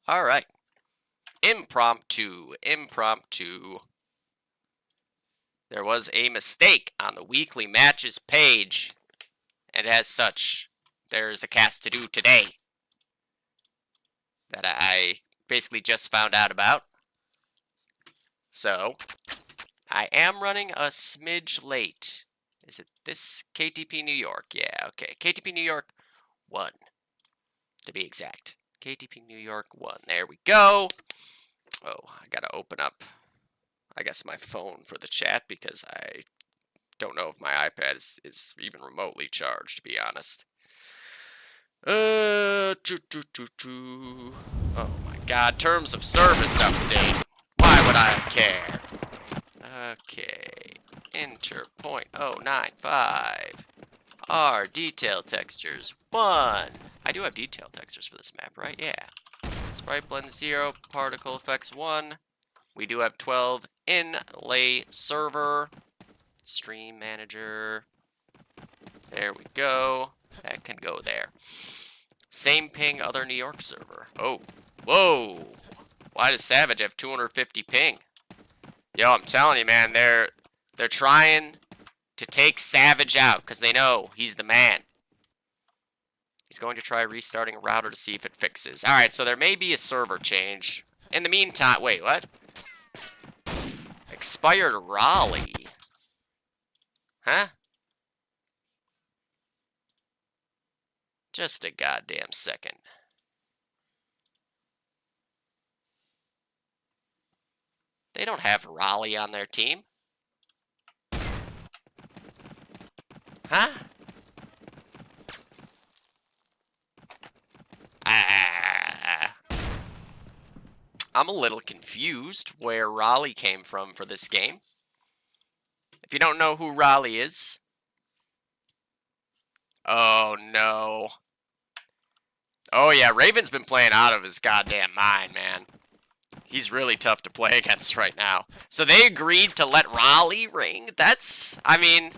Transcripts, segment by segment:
All right. Impromptu. There was a mistake on the weekly matches page, and as such, there's a cast to do today that I basically just found out about. So, I am running a smidge late. Is it this KTP New York? Yeah, okay. KTP New York 1, to be exact. KTP New York 1. There we go. Oh, I gotta open up, I guess, my phone for the chat because I don't know if my iPad is even remotely charged, to be honest. Oh my god, terms of service update. Why would I care? Okay. Enter 0.095. R detail textures 1. I do have detail textures for this map, right? Yeah. Sprite blend 0, particle effects 1. We do have 12 inlay server. Stream manager. There we go. That can go there. Same ping, other New York server. Oh. Whoa. Why does Savage have 250 ping? Yo, I'm telling you, man, they're trying to take Savage out because they know he's the man. He's going to try restarting a router to see if it fixes. Alright, so there may be a server change. In the meantime, wait, what? Expired Raleigh. Huh? Just a goddamn second. They don't have Raleigh on their team. Huh? I'm a little confused where Raleigh came from for this game. If you don't know who Raleigh is... Oh, no. Oh, yeah, Raven's been playing out of his goddamn mind, man. He's really tough to play against right now. So they agreed to let Raleigh ring? That's... I mean...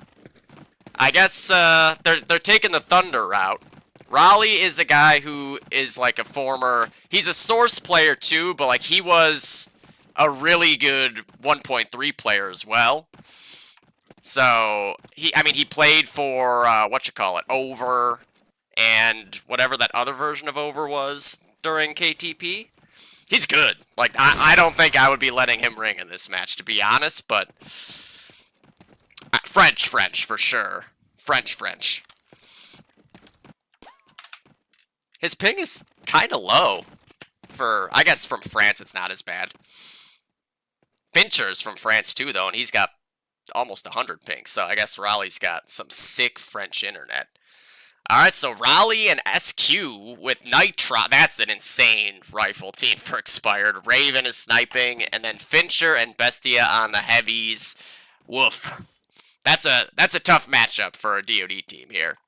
I guess they're taking the Thunder route. Raleigh is a guy who is like a former... He's a Source player too, but like he was a really good 1.3 player as well. So, he played for, Over, and whatever that other version of Over was during KTP. He's good. Like, I don't think I would be letting him ring in this match, to be honest, but... French, for sure. French. His ping is kind of low. I guess from France it's not as bad. Fincher's from France too, though, and he's got almost 100 ping, so I guess Raleigh's got some sick French internet. Alright, so Raleigh and SQ with Nitro. That's an insane rifle team for Expired. Raven is sniping, and then Fincher and Bestia on the heavies. Woof. That's a tough matchup for a DoD team here.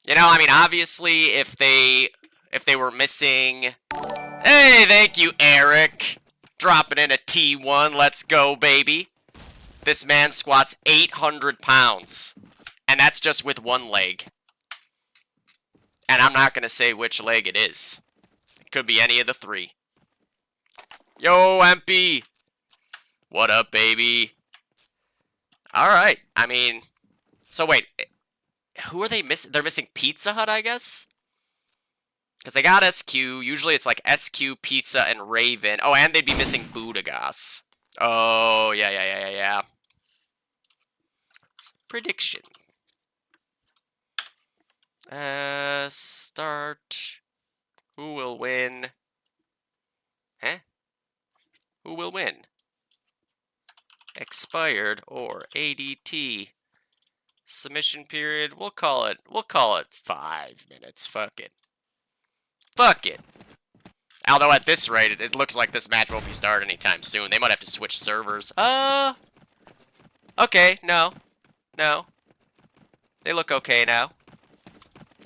You know, I mean, obviously, if they were missing... Hey, thank you, Eric. Dropping in a T1. Let's go, baby. This man squats 800 pounds. And that's just with one leg. And I'm not going to say which leg it is. It could be any of the three. Yo, MP. What up, baby? Alright, I mean... So wait, who are they missing? They're missing Pizza Hut, I guess? Because they got SQ. Usually it's like SQ, Pizza, and Raven. Oh, and they'd be missing Budagas. Oh, yeah. Prediction. Start. Who will win? Huh? Who will win? Expired or ADT. Submission period. We'll call it 5 minutes. Fuck it. Although at this rate, it looks like this match won't be started anytime soon. They might have to switch servers. Okay, no. They look okay now.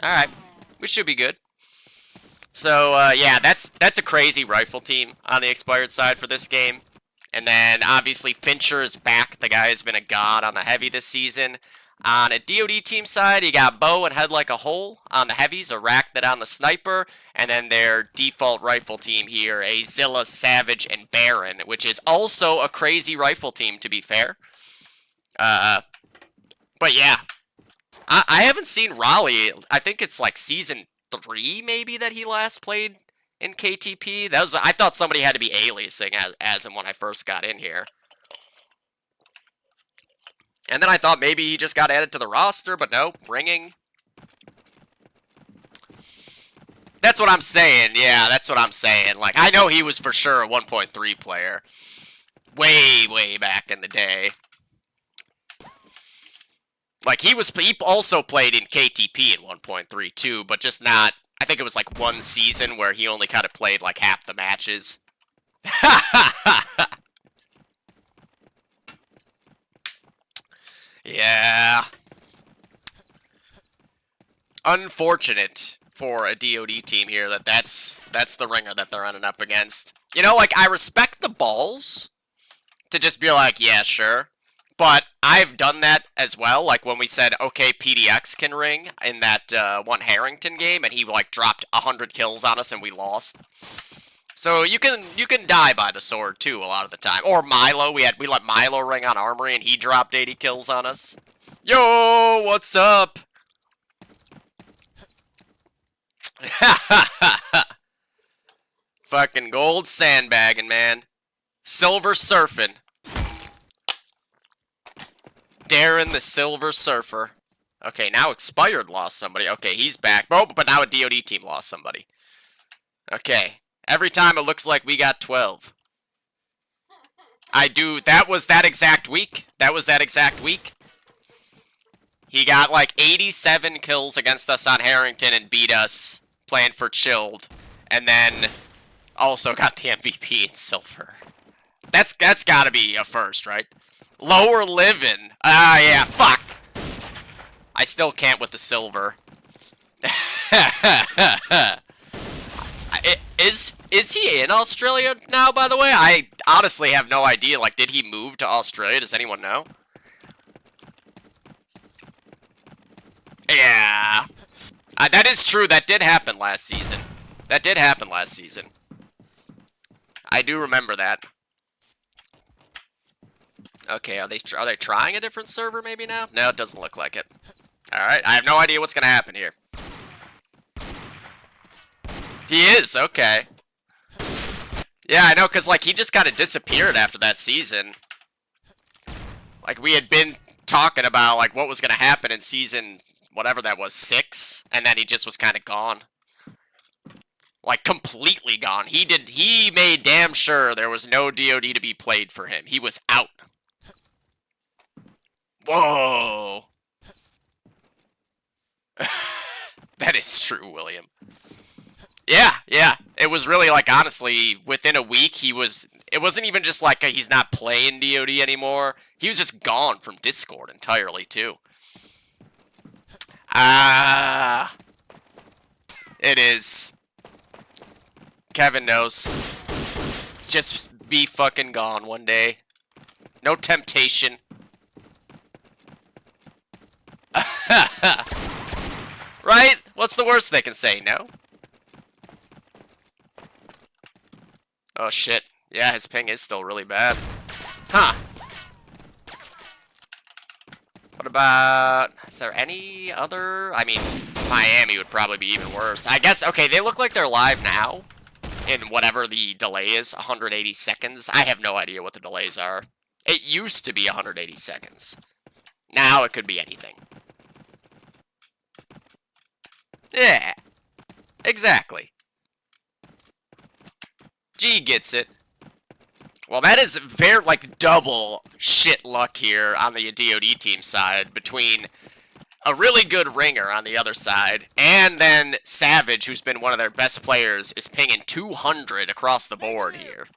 Alright. We should be good. So, yeah, that's a crazy rifle team on the Expired side for this game. And then, obviously, Fincher is back. The guy has been a god on the heavy this season. On a DoD team side, you got bow and head like a hole. On the heavies, arachnid on the sniper. And then their default rifle team here, a Zilla, Savage, and Baron, which is also a crazy rifle team, to be fair. But yeah, I haven't seen Raleigh. I think it's like season 3 maybe that he last played in KTP. I thought somebody had to be aliasing as him when I first got in here. And then I thought maybe he just got added to the roster, but no, ringing. That's what I'm saying. Yeah, that's what I'm saying. Like, I know he was for sure a 1.3 player. Way, way back in the day. Like, he also played in KTP in 1.3 too, but just not, I think it was like one season where he only kind of played like half the matches. Yeah. Unfortunate for a DoD team here that's the ringer that they're running up against. You know, like, I respect the balls to just be like, yeah, sure. But I've done that as well, like when we said, okay, PDX can ring in that one Harrington game, and he like dropped 100 kills on us and we lost. So you can die by the sword too a lot of the time. Or Milo, we let Milo ring on Armory and he dropped 80 kills on us. Yo, what's up? Fucking gold sandbagging, man. Silver surfing. Darren the Silver Surfer. Okay, now Expired lost somebody. Okay, he's back. Oh, but now a DoD team lost somebody. Okay. Every time it looks like we got 12. That was that exact week. He got like 87 kills against us on Harrington and beat us playing for Chilled. And then also got the MVP in Silver. That's gotta be a first, right? Lower living. Ah, yeah, fuck. I still can't with the silver. Is he in Australia now, by the way? I honestly have no idea. Like, did he move to Australia? Does anyone know? Yeah. That is true. That did happen last season. I do remember that. Okay, are they trying a different server maybe now? No, it doesn't look like it. Alright, I have no idea what's gonna happen here. He is, okay. Yeah, I know, because, like, he just kind of disappeared after that season. Like, we had been talking about, like, what was gonna happen in season, whatever that was, 6, and then he just was kind of gone. Like, completely gone. He made damn sure there was no DoD to be played for him. He was out. Whoa. That is true, William. Yeah. It was really, like, honestly, within a week, it wasn't even just like he's not playing DoD anymore. He was just gone from Discord entirely, too. It is. Kevin knows. Just be fucking gone one day. No temptation. Right? What's the worst they can say? No? Oh shit. Yeah, his ping is still really bad. Huh. What about... Is there any other... I mean, Miami would probably be even worse. I guess, okay, they look like they're live now. In whatever the delay is, 180 seconds. I have no idea what the delays are. It used to be 180 seconds. Now it could be anything. Yeah. Exactly. G gets it. Well, that is very, like, double shit luck here on the DoD team side between a really good ringer on the other side, and then Savage, who's been one of their best players, is pinging 200 across the board here.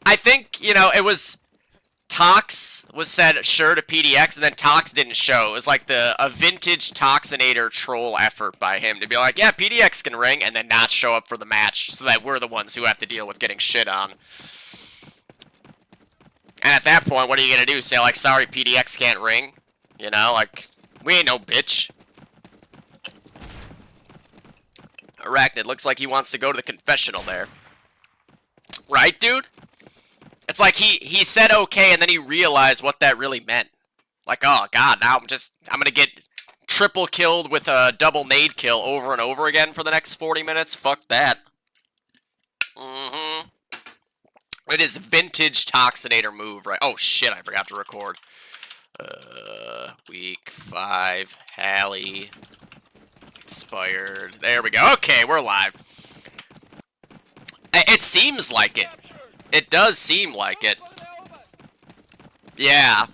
I think, you know, it was... Tox was said sure to PDX, and then Tox didn't show. It was like a vintage Toxinator troll effort by him to be like, yeah, PDX can ring, and then not show up for the match, so that we're the ones who have to deal with getting shit on. And at that point, what are you gonna do? Say, like, sorry, PDX can't ring? You know, like, we ain't no bitch. Arachnid looks like he wants to go to the confessional there. Right, dude? It's like he said okay, and then he realized what that really meant. Like, oh, God, now I'm gonna get triple killed with a double nade kill over and over again for the next 40 minutes? Fuck that. Mm-hmm. It is vintage Toxinator move, right? Oh, shit, I forgot to record. WK5, Halle, expired. There we go. Okay, we're live. It seems like it. It does seem like it. Yeah.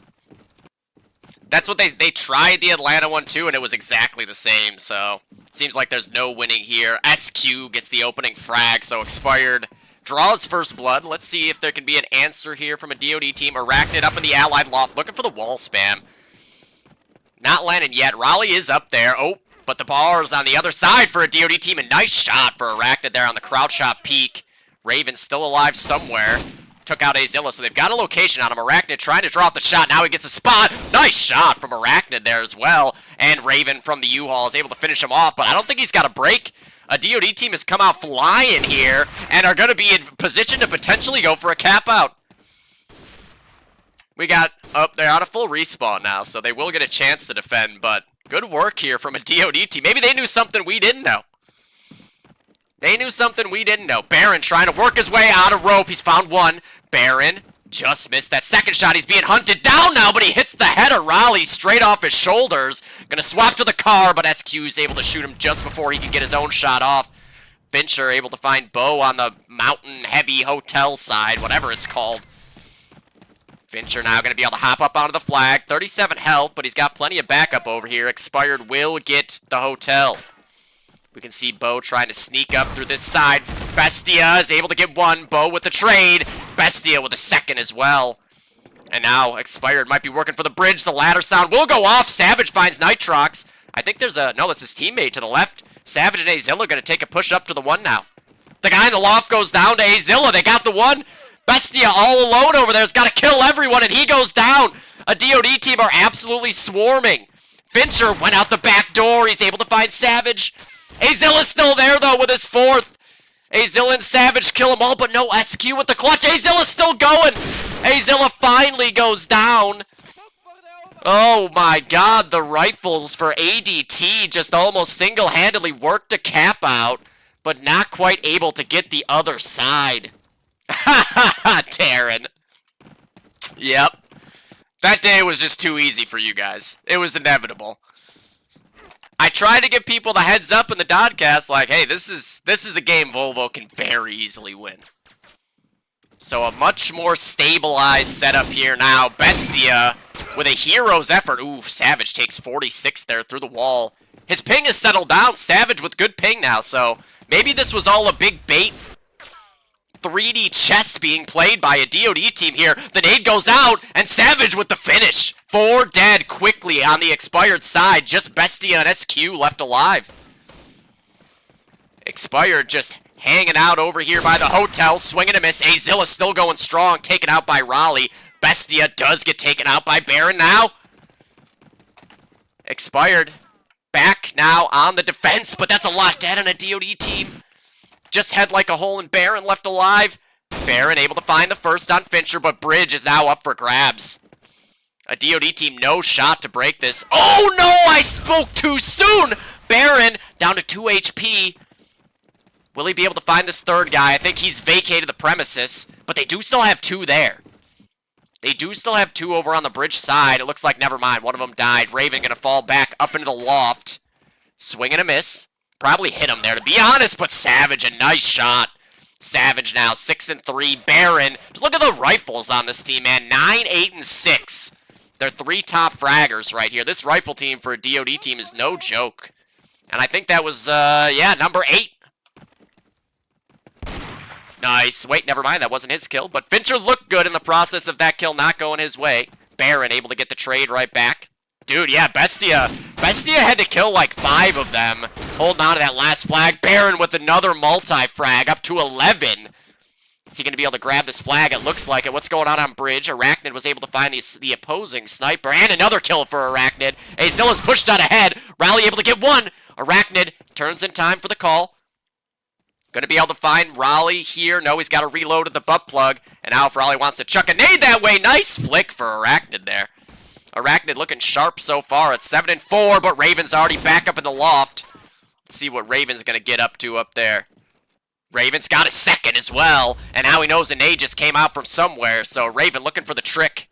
That's what they tried the Atlanta one too, and it was exactly the same, so it seems like there's no winning here. SQ gets the opening frag, so expired draws first blood. Let's see if there can be an answer here from a DoD team. Arachnid up in the allied loft, looking for the wall spam. Not landing yet. Raleigh is up there. Oh, but the bar's on the other side for a DoD team. A nice shot for Arachnid there on the crouch shot peak. Raven still alive somewhere. Took out Azilla, so they've got a location on him. Arachnid trying to draw up the shot. Now he gets a spot. Nice shot from Arachnid there as well. And Raven from the U-Haul is able to finish him off, but I don't think he's got a break. A DoD team has come out flying here and are going to be in position to potentially go for a cap out. We got, oh, they're on a full respawn now, so they will get a chance to defend, but good work here from a DoD team. Maybe they knew something we didn't know. They knew something we didn't know. Baron trying to work his way out of rope. He's found one. Baron just missed that second shot. He's being hunted down now, but he hits the head of Raleigh straight off his shoulders. Gonna swap to the car, but SQ is able to shoot him just before he can get his own shot off. Fincher able to find Bo on the mountain heavy hotel side, whatever it's called. Fincher now gonna be able to hop up onto the flag. 37 health, but he's got plenty of backup over here. Expired will get the hotel. We can see Bo trying to sneak up through this side. Bestia is able to get one. Bo with the trade. Bestia with a second as well. And now Expired might be working for the bridge. The ladder sound will go off. Savage finds Nitrox. I think there's a... No, that's his teammate to the left. Savage and Azilla going to take a push up to the one now. The guy in the loft goes down to Azilla. They got the one. Bestia all alone over there has got to kill everyone, and he goes down. A DoD team are absolutely swarming. Fincher went out the back door. He's able to find Savage. Azilla's still there, though, with his fourth. Azilla and Savage kill them all, but no SQ with the clutch. Azilla's still going. Azilla finally goes down. Oh, my God. The rifles for ADT just almost single-handedly worked a cap out, but not quite able to get the other side. Ha, ha, ha, Terran. Yep. That day was just too easy for you guys. It was inevitable. I try to give people the heads up in the Dodcast, like, hey, this is a game Volvo can very easily win. So a much more stabilized setup here now. Bestia with a hero's effort. Ooh, Savage takes 46 there through the wall. His ping has settled down. Savage with good ping now, so maybe this was all a big bait. 3D chess being played by a DoD team here. The nade goes out, and Savage with the finish. 4 dead quickly on the expired side. Just Bestia and SQ left alive. Expired just hanging out over here by the hotel. Swinging a miss. Azilla still going strong. Taken out by Raleigh. Bestia does get taken out by Baron now. Expired. Back now on the defense, but that's a lot dead on a DoD team. Just had like a hole in Baron left alive. Baron able to find the first on Fincher, but Bridge is now up for grabs. A DoD team, no shot to break this. Oh no, I spoke too soon! Baron down to 2 HP. Will he be able to find this third guy? I think he's vacated the premises, but they do still have 2 there. They do still have 2 over on the bridge side. It looks like, never mind, one of them died. Raven gonna fall back up into the loft. Swing and a miss. Probably hit him there, to be honest, but Savage, a nice shot. Savage now, 6 and 3. Baron, just look at the rifles on this team, man. 9, 8, and 6. They're 3 top fraggers right here. This rifle team for a DoD team is no joke. And I think that was, yeah, number 8. Nice. Wait, never mind, that wasn't his kill. But Fincher looked good in the process of that kill not going his way. Baron able to get the trade right back. Dude, yeah, Bestia had to kill like 5 of them. Holding on to that last flag. Baron with another multi-frag up to 11. Is he going to be able to grab this flag? It looks like it. What's going on bridge? Arachnid was able to find the opposing sniper. And another kill for Arachnid. Azilla's pushed out ahead. Rally able to get one. Arachnid turns in time for the call. Going to be able to find Raleigh here. No, he's got to reload at the butt plug. And now if Raleigh wants to chuck a nade that way, nice flick for Arachnid there. Arachnid looking sharp so far at 7-4, but Raven's already back up in the loft. Let's see what Raven's going to get up to up there. Raven's got a second as well, and now he knows a nade just came out from somewhere, so Raven looking for the trick.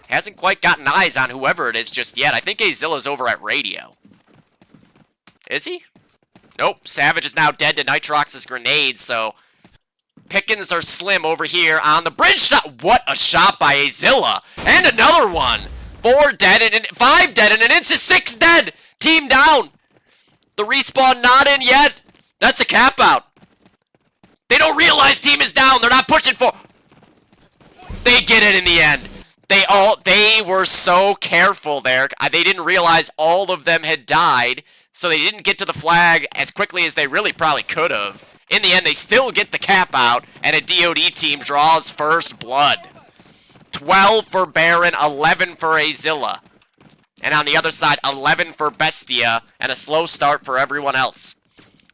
Hasn't quite gotten eyes on whoever it is just yet. I think Azilla's over at radio. Is he? Nope, Savage is now dead to Nitrox's grenade, so pickings are slim over here on the bridge shot. What a shot by Azilla, and another one. 4 dead, and 5 dead, and an instant 6 dead. Team down. The respawn not in yet. That's a cap out. They don't realize team is down. They're not pushing for. They get it in the end. They were so careful there. They didn't realize all of them had died, so they didn't get to the flag as quickly as they really probably could have. In the end, they still get the cap out, and a DOD team draws first blood. 12 for Baron, 11 for Azilla. And on the other side, 11 for Bestia, and a slow start for everyone else.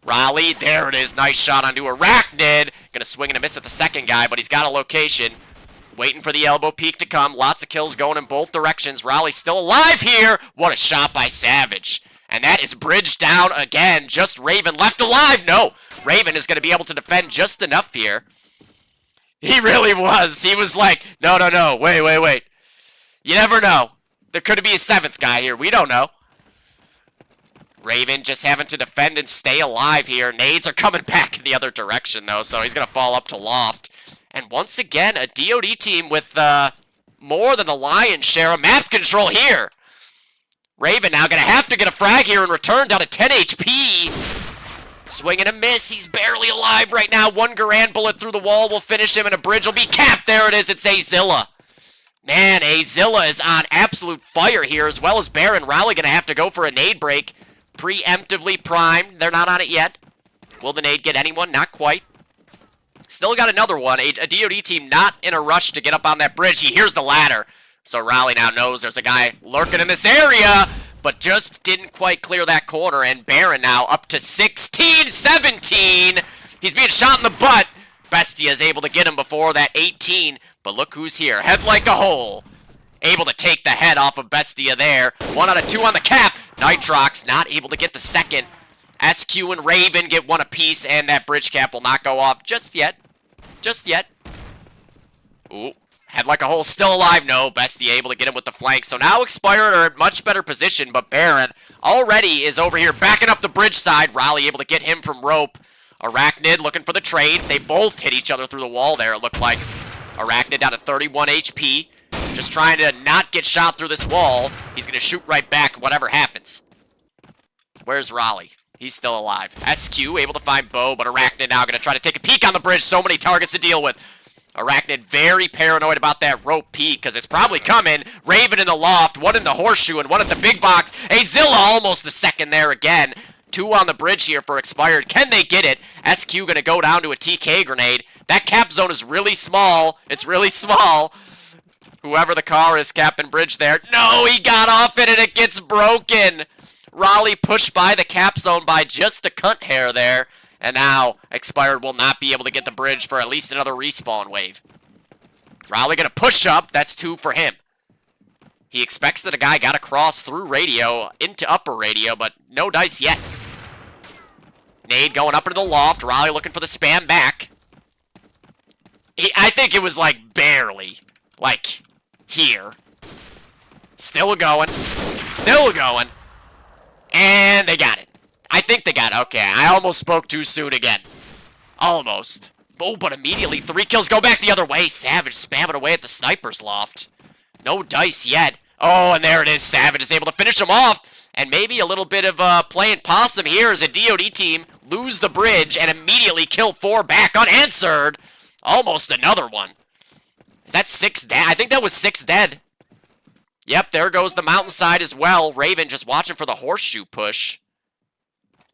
Raleigh, there it is, nice shot onto Arachnid. Gonna swing and a miss at the second guy, but he's got a location. Waiting for the elbow peek to come. Lots of kills going in both directions. Raleigh's still alive here. What a shot by Savage. And that is bridge down again. Just Raven left alive. No, Raven is going to be able to defend just enough here. He really was. He was like, no, wait. You never know. There could be a 7th guy here. We don't know. Raven just having to defend and stay alive here. Nades are coming back in the other direction, though, so he's going to fall up to loft. And once again, a DOD team with more than the lion's share of map control here. Raven now going to have to get a frag here and return down to 10 HP. Swing and a miss. He's barely alive right now. One Garand bullet through the wall will finish him, and a bridge will be capped. There it is. It's Azilla. Man, Azilla is on absolute fire here, as well as Baron. Raleigh going to have to go for a nade break. Preemptively primed. They're not on it yet. Will the nade get anyone? Not quite. Still got another one. A DOD team not in a rush to get up on that bridge. He hears the ladder. So Raleigh now knows there's a guy lurking in this area, but just didn't quite clear that corner. And Baron now up to 16-17. He's being shot in the butt. Bestia is able to get him before that 18. But look who's here. Head like a hole. Able to take the head off of Bestia there. 1 out of 2 on the cap. Nitrox not able to get the second. SQ and Raven get one apiece, and that bridge cap will not go off just yet. Just yet. Ooh. Head like a hole, still alive. No, Bestia able to get him with the flank. So now Expired are in much better position, but Baron already is over here backing up the bridge side. Raleigh able to get him from rope. Arachnid looking for the trade. They both hit each other through the wall there, it looked like. Arachnid down to 31 HP. Just trying to not get shot through this wall. He's going to shoot right back, whatever happens. Where's Raleigh? He's still alive. SQ able to find Bo, but Arachnid now going to try to take a peek on the bridge. So many targets to deal with. Arachnid very paranoid about that rope peek, because it's probably coming. Raven in the loft, one in the horseshoe, and one at the big box. Azilla almost a second there again. 2 on the bridge here for Expired. Can they get it? SQ going to go down to a TK grenade. That cap zone is really small. It's really small. Whoever the car is capping bridge there. No, he got off it and it gets broken. Raleigh pushed by the cap zone by just a cunt hair there. And now Expired will not be able to get the bridge for at least another respawn wave. Raleigh going to push up. That's 2 for him. He expects that a guy got to cross through radio into upper radio, but no dice yet. Nade going up into the loft. Raleigh looking for the spam back. I think it was like barely. Like here. Still going. Still going. And they got it. I think they got it. Okay, I almost spoke too soon again. Almost. Oh, but immediately 3 kills go back the other way. Savage spamming away at the sniper's loft. No dice yet. Oh, and there it is. Savage is able to finish him off. And maybe a little bit of playing possum here as a DOD team lose the bridge and immediately kill 4 back unanswered. Almost another one. Is that 6 dead? I think that was 6 dead. Yep, there goes the mountainside as well. Raven just watching for the horseshoe push.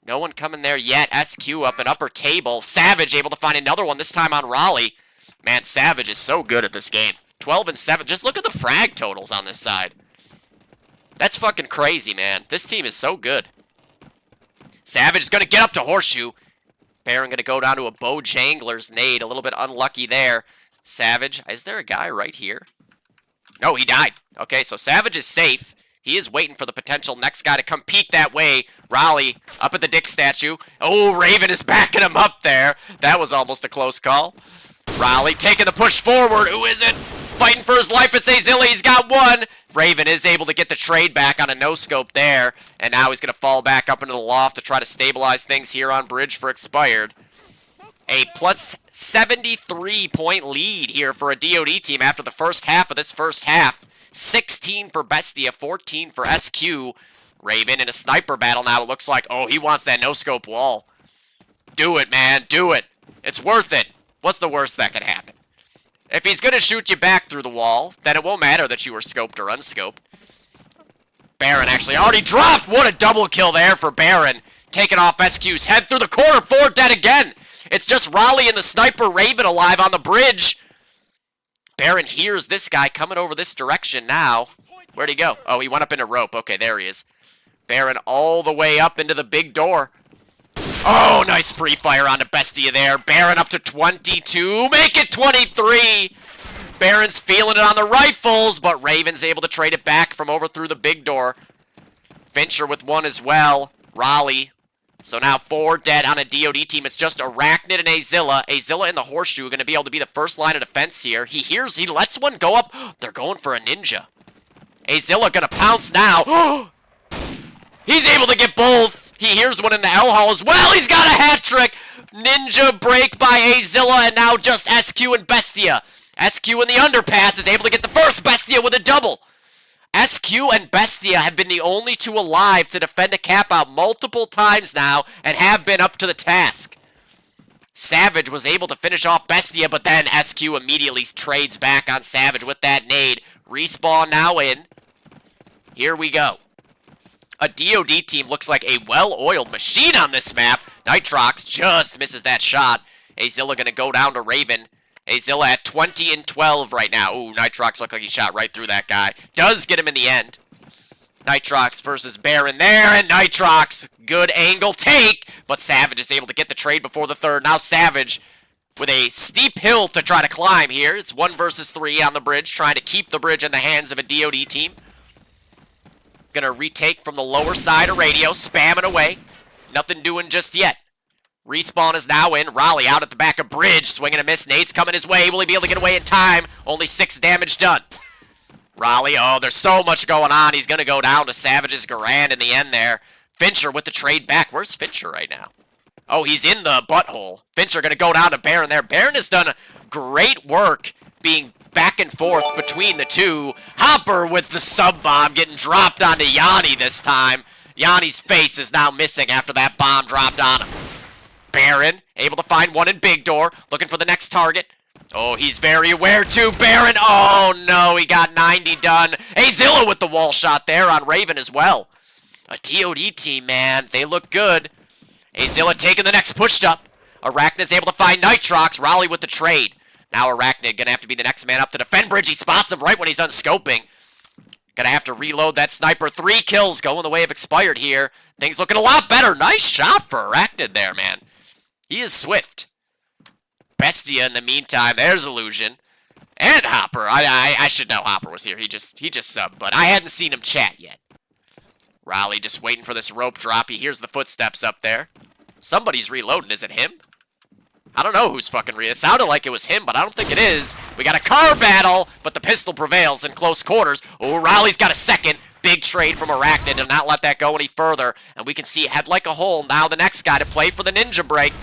No one coming there yet. SQ up an upper table. Savage able to find another one, this time on Raleigh. Man, Savage is so good at this game. 12 and 7. Just look at the frag totals on this side. That's fucking crazy, man. This team is so good. Savage is going to get up to Horseshoe. Baron going to go down to a Bojangler's nade. A little bit unlucky there. Savage. Is there a guy right here? No, he died. Okay, so Savage is safe. He is waiting for the potential next guy to come peek that way. Raleigh up at the Dick statue. Oh, Raven is backing him up there. That was almost a close call. Raleigh taking the push forward. Who is it? Fighting for his life. It's Azilla. He's got one. Raven is able to get the trade back on a no-scope there. And now he's going to fall back up into the loft to try to stabilize things here on bridge for expired. A plus 73-point lead here for a DOD team after the first half of this first half. 16 for Bestia, 14 for SQ. Raven in a sniper battle now, it looks like. Oh, he wants that no-scope wall. Do it, man. Do it. It's worth it. What's the worst that could happen? If he's going to shoot you back through the wall, then it won't matter that you were scoped or unscoped. Baron actually already dropped. What a double kill there for Baron. Taking off SQ's head through the corner. 4 dead again. It's just Raleigh and the sniper Raven alive on the bridge. Baron hears this guy coming over this direction now. Where'd he go? Oh, he went up into rope. Okay, there he is. Baron all the way up into the big door. Oh, nice pre-fire onto Bestia there. Baron up to 22. Make it 23. Baron's feeling it on the rifles, but Raven's able to trade it back from over through the big door. Fincher with one as well. Raleigh. So now 4 dead on a DOD team. It's just Arachnid and Azilla. Azilla and the Horseshoe are going to be able to be the first line of defense here. He lets one go up. They're going for a ninja. Azilla going to pounce now. He's able to get both. He hears one in the L-hole as well. He's got a hat trick. Ninja break by Azilla, and now just SQ and Bestia. SQ in the underpass is able to get the first. Bestia with a double. SQ and Bestia have been the only two alive to defend a cap out multiple times now and have been up to the task. Savage was able to finish off Bestia, but then SQ immediately trades back on Savage with that nade. Respawn now in. Here we go. A DOD team looks like a well-oiled machine on this map. Nitrox just misses that shot. Azilla going to go down to Raven. Azilla at 20 and 12 right now. Ooh, Nitrox looked like he shot right through that guy. Does get him in the end. Nitrox versus Baron there, and Nitrox, good angle take, but Savage is able to get the trade before the third. Now Savage with a steep hill to try to climb here. It's 1 versus 3 on the bridge, trying to keep the bridge in the hands of a DOD team. Gonna retake from the lower side of radio, spamming away. Nothing doing just yet. Respawn is now in. Raleigh out at the back of bridge, swinging a miss. Nate's coming his way. Will he be able to get away in time? Only 6 damage done. Raleigh, oh, there's so much going on. He's gonna go down to Savage's Garand in the end there. Fincher with the trade back. Where's Fincher right now? Oh, he's in the butthole. Fincher gonna go down to Baron there. Baron has done great work being back and forth between the two. Hopper with the sub-bomb getting dropped onto Yanni this time. Yanni's face is now missing after that bomb dropped on him. Baron able to find one in big door, looking for the next target. Oh, he's very aware too. Baron, oh no, he got 90 done. Azilla with the wall shot there on Raven as well. A DOD team, man, they look good. Azilla taking the next push up. Arachnid's able to find Nitrox. Raleigh with the trade. Now Arachnid gonna have to be the next man up to defend bridge. He spots him right when he's unscoping. Gonna have to reload that sniper. 3 kills going the way of expired here. Things looking a lot better. Nice shot for Arachnid there, man. He is swift. Bestia in the meantime. There's Illusion. And Hopper. I should know Hopper was here. He just subbed, but I hadn't seen him chat yet. Raleigh just waiting for this rope drop. He hears the footsteps up there. Somebody's reloading. Is it him? I don't know who's fucking It sounded like it was him, but I don't think it is. We got a car battle, but the pistol prevails in close quarters. Oh, Raleigh's got a second. Big trade from Arachnid to not let that go any further. And we can see Head Like a Hole. Now the next guy to play for the ninja break.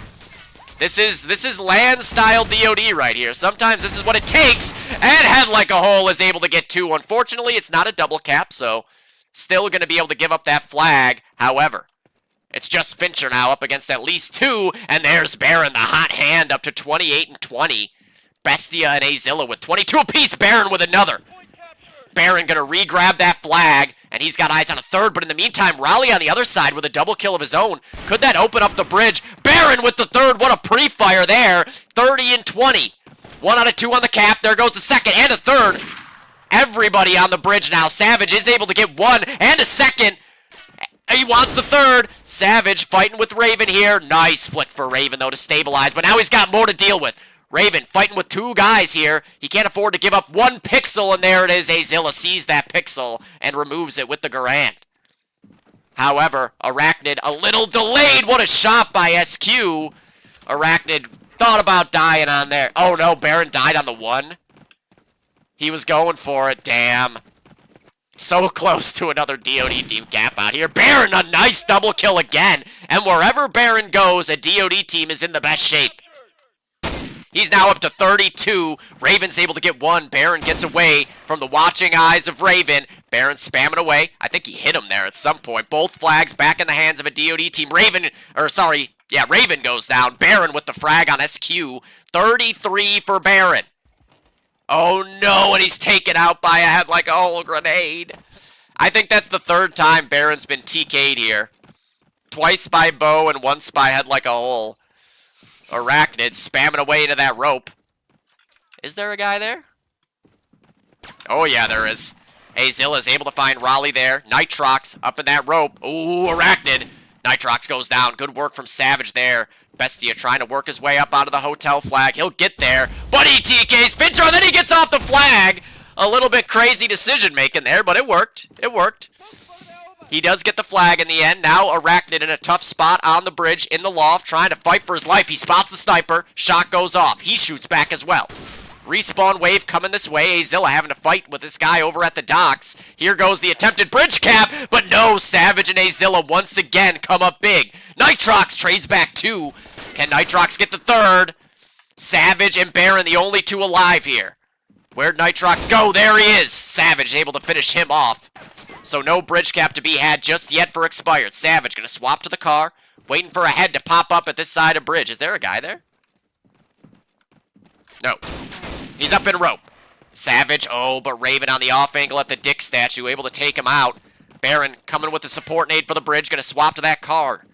This is land-style DOD right here. Sometimes this is what it takes. And Head Like a Hole is able to get 2. Unfortunately, it's not a double cap, so still going to be able to give up that flag. However, it's just Fincher now up against at least 2. And there's Baron, the hot hand, up to 28 and 20. Bestia and Azilla with 22 apiece. Baron with another. Baron gonna re-grab that flag, and he's got eyes on a third, but in the meantime, Raleigh on the other side with a double kill of his own. Could that open up the bridge? Baron with the third. What a pre-fire there. 30 and 20. 1 out of 2 on the cap. There goes the second and a third. Everybody on the bridge now. Savage is able to get 1 and a second. He wants the third. Savage fighting with Raven here. Nice flick for Raven, though, to stabilize. But now he's got more to deal with. Raven fighting with 2 guys here. He can't afford to give up 1 pixel, and there it is. Azilla sees that pixel and removes it with the Garand. However, Arachnid a little delayed. What a shot by SQ. Arachnid thought about dying on there. Oh, no. Baron died on the 1. He was going for it. Damn. So close to another DOD team cap out here. Baron, a nice double kill again. And wherever Baron goes, a DOD team is in the best shape. He's now up to 32. Raven's able to get 1. Baron gets away from the watching eyes of Raven. Baron spamming away. I think he hit him there at some point. Both flags back in the hands of a DOD team. Raven goes down. Baron with the frag on SQ. 33 for Baron. Oh no, and he's taken out by a head like a whole grenade. I think that's the 3rd time Baron's been TK'd here. Twice by bow and once by head like a hole. Arachnid spamming away into that rope. Is there a guy there? Oh yeah, there is. Azilla is able to find Raleigh there. Nitrox up in that rope. Ooh, Arachnid. Nitrox goes down. Good work from Savage there. Bestia trying to work his way up out of the hotel flag. He'll get there. But he TKs Fincher, and then he gets off the flag. A little bit crazy decision making there, but it worked. It worked. He does get the flag in the end. Now Arachnid in a tough spot on the bridge in the loft, trying to fight for his life. He spots the sniper. Shot goes off. He shoots back as well. Respawn wave coming this way. Azilla having to fight with this guy over at the docks. Here goes the attempted bridge cap, but no, Savage and Azilla once again come up big. Nitrox trades back 2. Can Nitrox get the 3rd? Savage and Baron, the only 2 alive here. Where'd Nitrox go? There he is. Savage able to finish him off. So no bridge cap to be had just yet for Expired. Savage gonna swap to the car, waiting for a head to pop up at this side of bridge. Is there a guy there? No. He's up in rope. Savage, oh, but Raven on the off angle at the Dick statue, able to take him out. Baron coming with the support nade for the bridge, gonna swap to that car.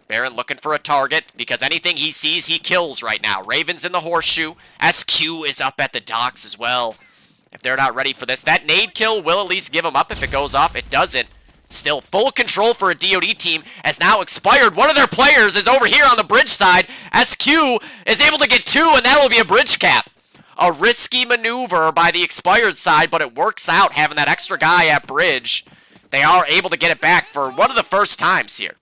Baron looking for a target, because anything he sees, he kills right now. Raven's in the horseshoe. SQ is up at the docks as well. If they're not ready for this, that nade kill will at least give him up if it goes off. It doesn't. Still full control for a DOD team, as now Expired. One of their players is over here on the bridge side. SQ is able to get 2, and that will be a bridge cap. A risky maneuver by the Expired side, but it works out having that extra guy at bridge. They are able to get it back for one of the first times here.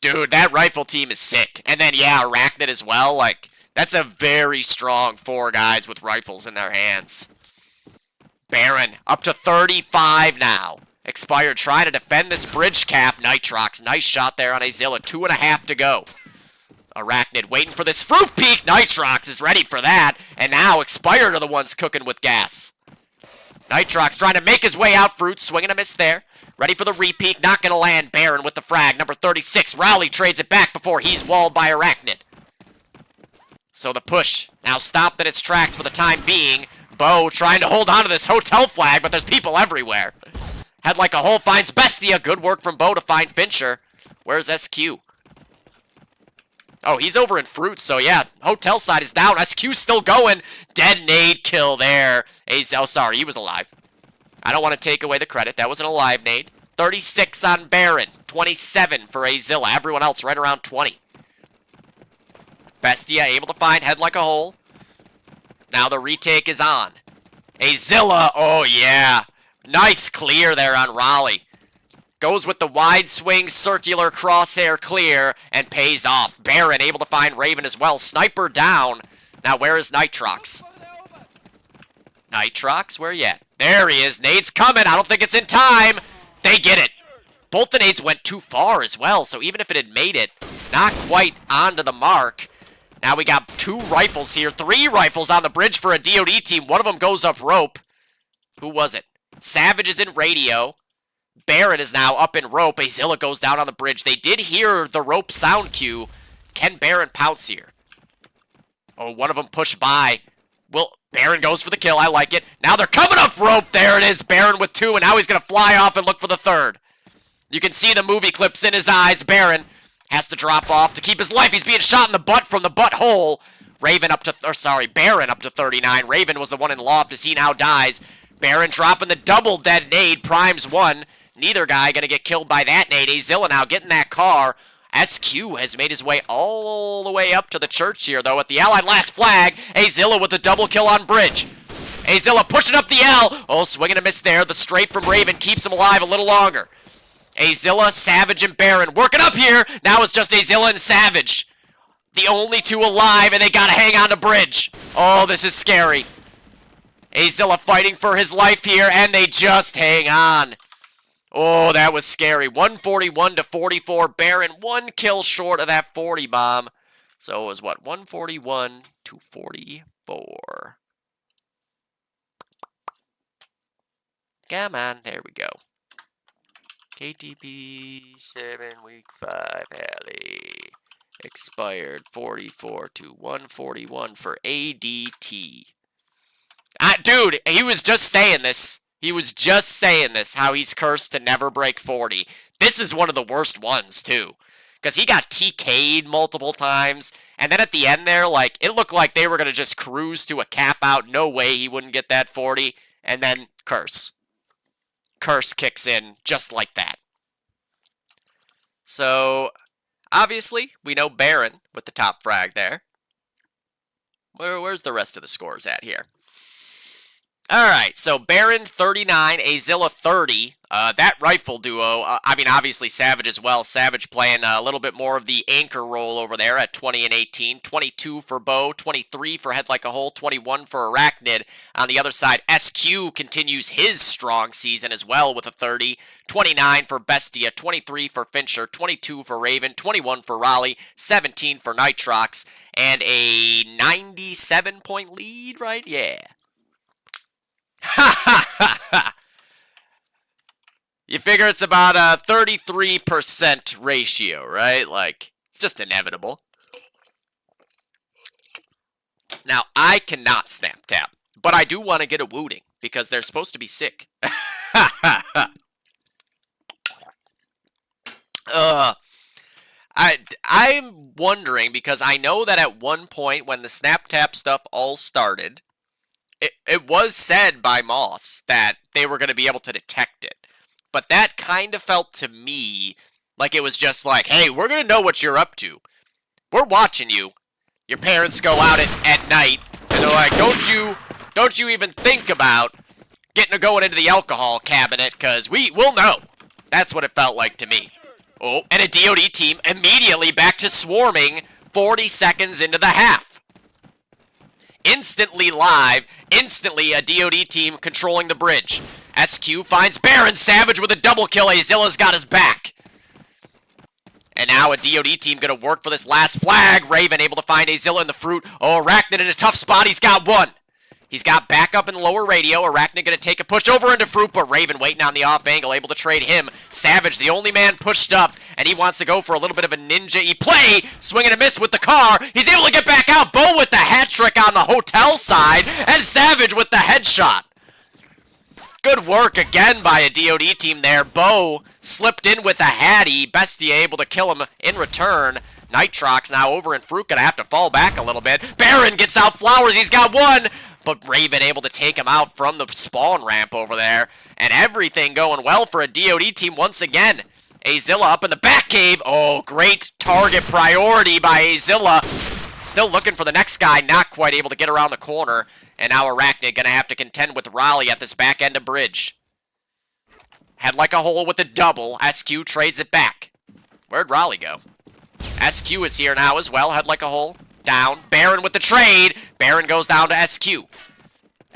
Dude, that rifle team is sick. And then, yeah, Arachnid as well. Like, that's a very strong 4 guys with rifles in their hands. Baron, up to 35 now. Expired trying to defend this bridge cap. Nitrox, nice shot there on Azilla. 2.5 to go. Arachnid waiting for this fruit peak. Nitrox is ready for that. And now Expired are the ones cooking with gas. Nitrox trying to make his way out. Fruit swinging a miss there. Ready for the repeat. Not going to land. Baron with the frag. Number 36. Raleigh trades it back before he's walled by Arachnid. So the push now stopped in its tracks for the time being. Bo trying to hold on to this hotel flag, but there's people everywhere. Head like a hole finds Bestia. Good work from Bo to find Fincher. Where's SQ? Oh, he's over in Fruit, so yeah, hotel side is down. SQ still going. Dead nade kill there. Oh, sorry, he was alive. I don't want to take away the credit. That was an alive nade. 36 on Baron. 27 for Azilla. Everyone else right around 20. Bestia able to find head like a hole. Now the retake is on. Azilla, oh yeah. Nice clear there on Raleigh. Goes with the wide swing, circular crosshair clear, and pays off. Baron able to find Raven as well. Sniper down. Now where is Nitrox? Nitrox, where you at? There he is. Nade's coming. I don't think it's in time. They get it. Both the nades went too far as well, so even if it had made it, not quite onto the mark. Now we got 2 rifles here. 3 rifles on the bridge for a DOD team. One of them goes up rope. Who was it? Savage is in radio. Baron is now up in rope. Azilla goes down on the bridge. They did hear the rope sound cue. Can Baron pounce here? Oh, one of them pushed by. Baron goes for the kill. I like it. Now they're coming up rope. There it is. Baron with 2, and now he's going to fly off and look for the 3rd. You can see the movie clips in his eyes. Baron has to drop off to keep his life. He's being shot in the butt from the butthole. Baron up to 39. Raven was the one in loft as he now dies. Baron dropping the double dead nade. Primes 1. Neither guy going to get killed by that nade. Azilla now getting that car. SQ has made his way all the way up to the church here, though, at the Allied last flag. Azilla with a double kill on bridge. Azilla pushing up the L. Oh, swing and a miss there. The straight from Raven keeps him alive a little longer. Azilla, Savage, and Baron working up here. Now it's just Azilla and Savage. The only 2 alive, and they gotta hang on to bridge. Oh, this is scary. Azilla fighting for his life here, and they just hang on. Oh, that was scary. 141 to 44. Baron 1 kill short of that 40 bomb. So it was what? 141 to 44. Come on, there we go. KTP 7 week 5 Halle. Expired 44 to 141 for ADT. Dude, he was just saying this. He was just saying this, how he's cursed to never break 40. This is one of the worst ones, too. Because he got TK'd multiple times. And then at the end there, like, it looked like they were going to just cruise to a cap out. No way he wouldn't get that 40. And then curse. Curse kicks in just like that. So, obviously, we know Baron with the top frag there. Where's the rest of the scores at here? Alright, so Baron 39, Azilla 30. That rifle duo, I mean, obviously Savage as well. Savage playing a little bit more of the anchor role over there at 20 and 18. 22 for Bow, 23 for Head Like a Hole, 21 for Arachnid. On the other side, SQ continues his strong season as well with a 30. 29 for Bestia, 23 for Fincher, 22 for Raven, 21 for Raleigh, 17 for Nitrox, and a 97-point lead, right? Yeah. Ha ha ha ha! You figure it's about a 33% ratio, right? Like, it's just inevitable. Now, I cannot snap tap, but I do want to get a wooting, because they're supposed to be sick. Ha ha ha! I'm wondering, because I know that at one point when the snap tap stuff all started, it was said by Moss that they were going to be able to detect it. But that kind of felt to me like it was just like, hey, we're going to know what you're up to. We're watching you. Your parents go out at night, and they're like, don't you even think about going into the alcohol cabinet, because we'll know. That's what it felt like to me. Oh, and a DOD team immediately back to swarming 40 seconds into the half. Instantly live, instantly a DOD team controlling the bridge. SQ finds Baron, Savage with a double kill. Azilla's got his back. And now a DOD team going to work for this last flag. Raven able to find Azilla in the fruit. Oh, Arachnid in a tough spot. He's got 1. He's got backup in the lower radio. Arachnid going to take a push over into fruit, but Raven waiting on the off angle, able to trade him. Savage, the only man pushed up, and he wants to go for a little bit of a ninja-y play. Swing and a miss with the car. He's able to get back out. Bo with the hat trick on the hotel side, and Savage with the headshot. Good work again by a DOD team there. Bo slipped in with a Hattie. Bestia able to kill him in return. Nitrox now over in fruit, gonna have to fall back a little bit. Baron gets out Flowers, he's got 1, but Raven able to take him out from the spawn ramp over there. And everything going well for a DOD team once again. Azilla up in the back cave. Oh, great target priority by Azilla. Still looking for the next guy, not quite able to get around the corner. And now Arachnid gonna have to contend with Raleigh at this back end of bridge. Head Like a Hole with the double. SQ trades it back. Where'd Raleigh go? SQ is here now as well. Head Like a Hole. Down. Baron with the trade. Baron goes down to SQ.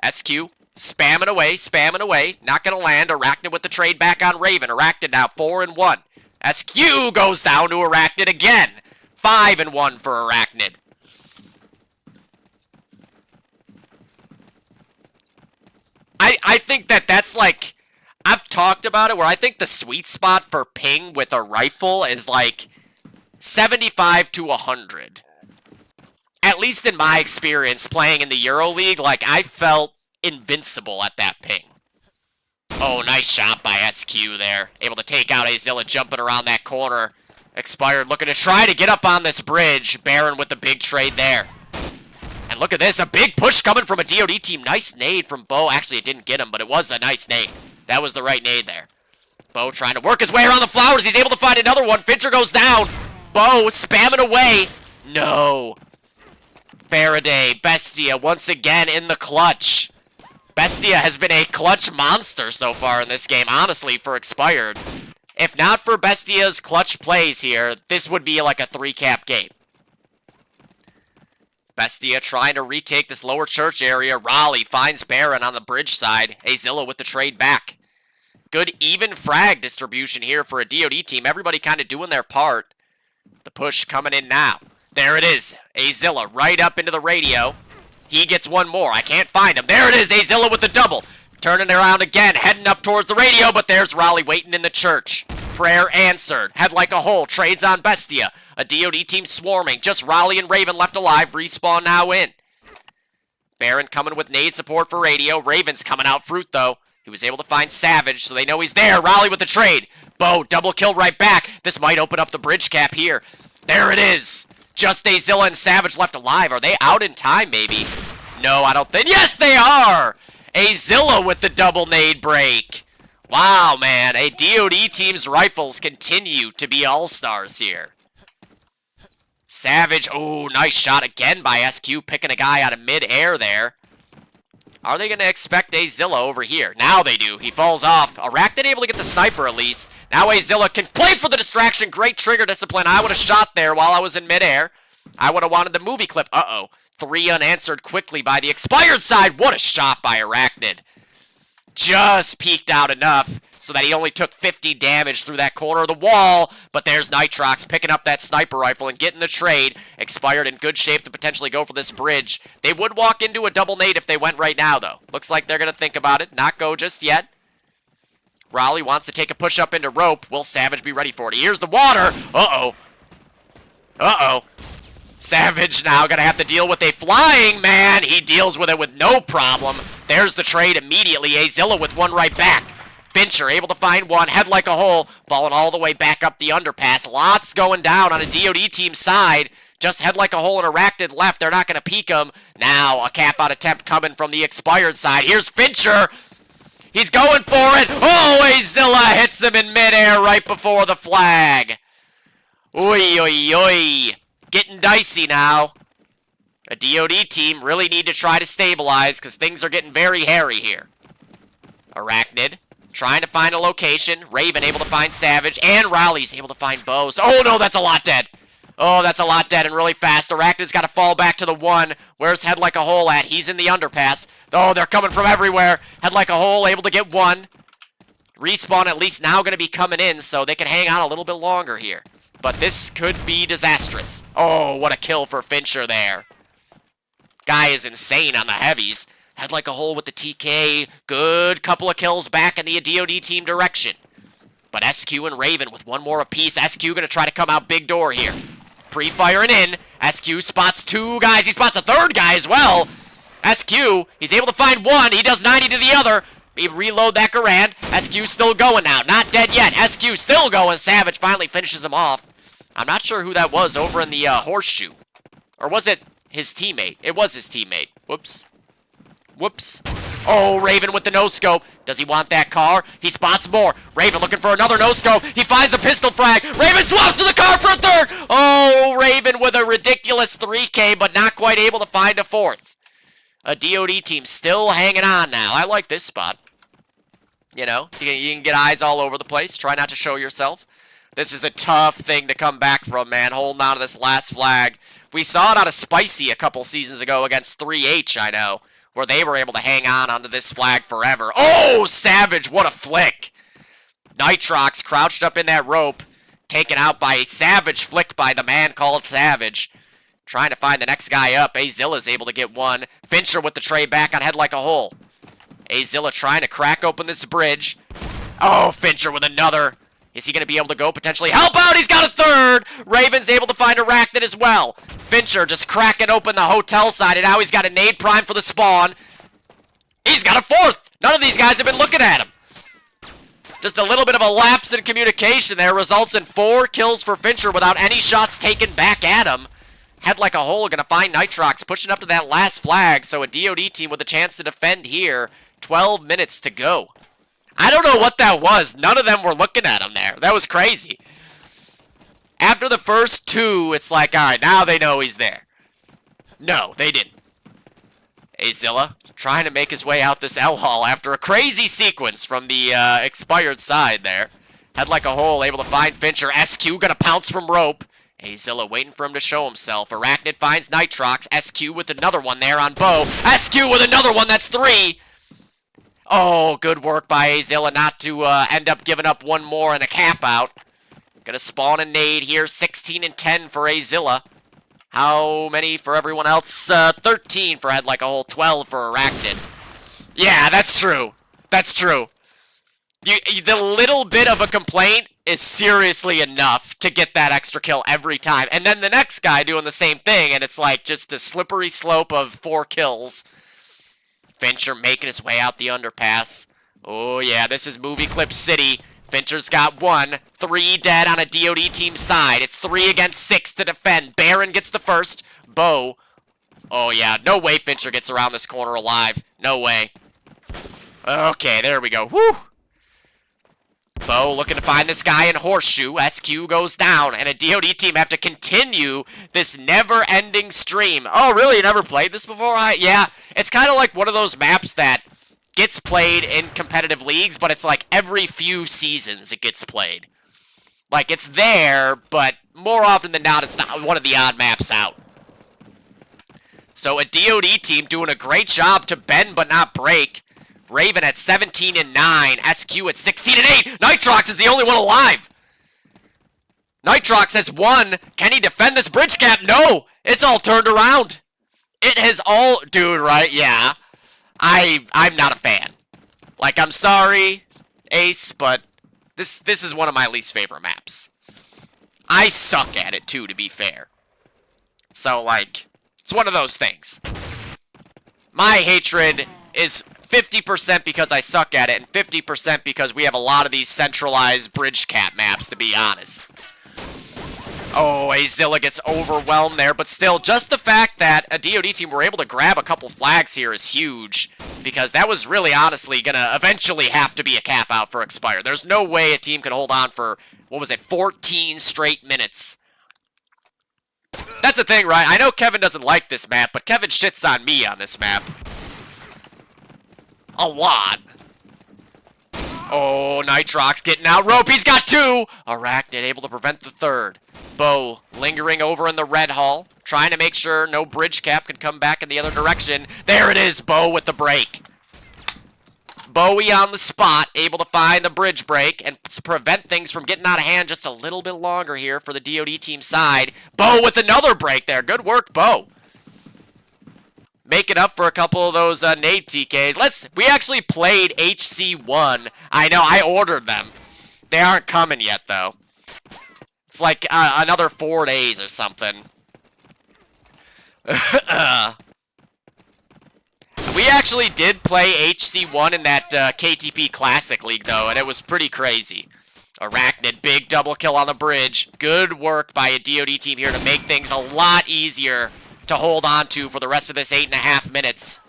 SQ spamming away, spamming away. Not going to land. Arachnid with the trade back on Raven. Arachnid now 4 and 1. SQ goes down to Arachnid again. 5 and 1 for Arachnid. I think that's like, I've talked about it, where I think the sweet spot for ping with a rifle is like 75 to 100. at least in my experience playing in the EuroLeague, like, I felt invincible at that ping. Oh, nice shot by SQ there. Able to take out Azilla jumping around that corner. Expired looking to try to get up on this bridge. Baron with the big trade there. And look at this, a big push coming from a DOD team. Nice nade from Bo. Actually, it didn't get him, but it was a nice nade. That was the right nade there. Bo trying to work his way around the flowers. He's able to find another one. Fincher goes down. Bo spamming away. No. Faraday, Bestia once again in the clutch. Bestia has been a clutch monster so far in this game, honestly, for Expired. If not for Bestia's clutch plays here, this would be like a 3-cap game. Bestia trying to retake this lower church area. Raleigh finds Baron on the bridge side. Azilla with the trade back. Good even frag distribution here for a DOD team. Everybody kind of doing their part. The push coming in now. There it is. Azilla right up into the radio. He gets one more. I can't find him. There it is. Azilla with the double. Turning around again. Heading up towards the radio, but there's Raleigh waiting in the church. Prayer answered. Head like a hole. Trades on Bestia. A DOD team swarming. Just Raleigh and Raven left alive. Respawn now in. Baron coming with nade support for radio. Raven's coming out fruit, though. He was able to find Savage, so they know he's there. Raleigh with the trade. Bo, double kill right back. This might open up the bridge cap here. There it is. Just Azilla and Savage left alive. Are they out in time, maybe? No, I don't think. Yes, they are! Azilla with the double nade break. Wow, man. A DOD team's rifles continue to be all-stars here. Savage. Oh, nice shot again by SQ, picking a guy out of mid-air there. Are they going to expect Azilla over here? Now they do. He falls off. Arachnid able to get the sniper at least. Now Azilla can play for the distraction. Great trigger discipline. I would have shot there while I was in midair. I would have wanted the movie clip. Uh-oh. 3 unanswered quickly by the Expired side. What a shot by Arachnid. Just peeked out enough so that he only took 50 damage through that corner of the wall. But there's Nitrox picking up that sniper rifle and getting the trade. Expired in good shape to potentially go for this bridge. They would walk into a double nade if they went right now, though. Looks like they're going to think about it. Not go just yet. Raleigh wants to take a push up into rope. Will Savage be ready for it? Here's the water. Uh-oh. Uh-oh. Savage now going to have to deal with a flying man. He deals with it with no problem. There's the trade immediately. Azilla with one right back. Fincher able to find one. Head like a hole. Falling all the way back up the underpass. Lots going down on a DOD team side. Just head like a hole and Arachnid left. They're not going to peek him. Now a cap out attempt coming from the Expired side. Here's Fincher. He's going for it. Oh, Azilla hits him in midair right before the flag. Oy, oy, oy. Getting dicey now. A DOD team really need to try to stabilize because things are getting very hairy here. Arachnid trying to find a location. Raven able to find Savage. And Raleigh's able to find Bose. Oh, no, that's a lot dead. Oh, that's a lot dead and really fast. Arachnid's got to fall back to the one. Where's Head Like a Hole at? He's in the underpass. Oh, they're coming from everywhere. Head Like a Hole able to get one. Respawn at least now going to be coming in so they can hang on a little bit longer here. But this could be disastrous. Oh, what a kill for Fincher there. Guy is insane on the heavies. Head Like a Hole with the TK. Good couple of kills back in the DOD team direction. But SQ and Raven with one more apiece. SQ going to try to come out big door here. Pre-firing in. SQ spots 2 guys. He spots a 3rd guy as well. SQ, he's able to find one. He does 90 to the other. He reload that Garand. SQ still going now. Not dead yet. SQ still going. Savage finally finishes him off. I'm not sure who that was over in the horseshoe. Or was it his teammate? It was his teammate. Whoops. Whoops. Oh, Raven with the no-scope. Does he want that car? He spots more. Raven looking for another no-scope. He finds a pistol frag. Raven swaps to the car for a 3rd. Oh, Raven with a ridiculous 3K, but not quite able to find a 4th. A DOD team still hanging on now. I like this spot. You know, you can get eyes all over the place. Try not to show yourself. This is a tough thing to come back from, man. Holding on to this last flag. We saw it out of Spicy a couple seasons ago against 3H, I know, where they were able to hang on onto this flag forever. Oh, Savage, what a flick. Nitrox crouched up in that rope, taken out by a savage flick by the man called Savage. Trying to find the next guy up. Azilla's able to get one. Fincher with the tray back on Head Like a Hole. Azilla trying to crack open this bridge. Oh, Fincher with another. Is he going to be able to go potentially help out? He's got a third! Raven's able to find Arachnid as well. Fincher just cracking open the hotel side, and now he's got a nade prime for the spawn. He's got a fourth! None of these guys have been looking at him. Just a little bit of a lapse in communication there results in 4 kills for Fincher without any shots taken back at him. Head like a hole, gonna find Nitrox, pushing up to that last flag, so a DOD team with a chance to defend here. 12 minutes to go. I don't know what that was. None of them were looking at him there. That was crazy. After the first 2, it's like, alright, now they know he's there. No, they didn't. Azilla trying to make his way out this L-Hall after a crazy sequence from the expired side there. Head like a hole, able to find Fincher. SQ gonna pounce from rope. Azilla waiting for him to show himself. Arachnid finds Nitrox. SQ with another one there on Bo. SQ with another one, that's 3. Oh, good work by Azilla not to end up giving up one more and a cap out. Gonna spawn a nade here. 16 and 10 for Azilla. How many for everyone else? 13 for Head like a hole. 12 for Arachnid. Yeah, that's true. That's true. The little bit of a complaint is seriously enough to get that extra kill every time. And then the next guy doing the same thing, and it's like just a slippery slope of 4 kills. Fincher making his way out the underpass. Oh yeah, this is Movie Clip City. Fincher's got 1. 3 dead on a DOD team side. It's 3 against 6 to defend. Baron gets the first. Bo. Oh yeah, no way Fincher gets around this corner alive. No way. Okay, there we go. Whew. Bo looking to find this guy in Horseshoe. SQ goes down, and a DOD team have to continue this never-ending stream. Oh, really? You never played this before? Yeah, it's kind of like one of those maps that gets played in competitive leagues, but it's like every few seasons it gets played. Like, it's there, but more often than not, it's not one of the odd maps out. So a DOD team doing a great job to bend but not break. Raven at 17 and 9. SQ at 16 and 8. Nitrox is the only one alive. Nitrox has 1. Can he defend this bridge gap? No. It's all turned around. It has all... Dude, right? Yeah. I'm not a fan. Like, I'm sorry, Ace, but this is one of my least favorite maps. I suck at it, too, to be fair. So, like, it's one of those things. My hatred is 50% because I suck at it, and 50% because we have a lot of these centralized bridge cap maps, to be honest. Oh, Azilla gets overwhelmed there, but still, just the fact that a DOD team were able to grab a couple flags here is huge, because that was really, honestly, gonna eventually have to be a cap out for Expire. There's no way a team could hold on for, what was it, 14 straight minutes. That's the thing, right? I know Kevin doesn't like this map, but Kevin shits on me on this map. A lot. Oh, Nitrox getting out rope. He's got 2. Arachnid able to prevent the 3rd. Bo lingering over in the red hall, trying to make sure no bridge cap can come back in the other direction. There it is, Bo with the break. Bowie on the spot, able to find the bridge break and prevent things from getting out of hand just a little bit longer here for the DOD team side. Bo with another break there. Good work, Bo. Make it up for a couple of those nade TKs. We actually played HC1. I know, I ordered them. They aren't coming yet, though. It's like another 4 days or something. We actually did play HC1 in that KTP Classic League, though, and it was pretty crazy. Arachnid, big double kill on the bridge. Good work by a DOD team here to make things a lot easier to hold on to for the rest of this 8.5 minutes.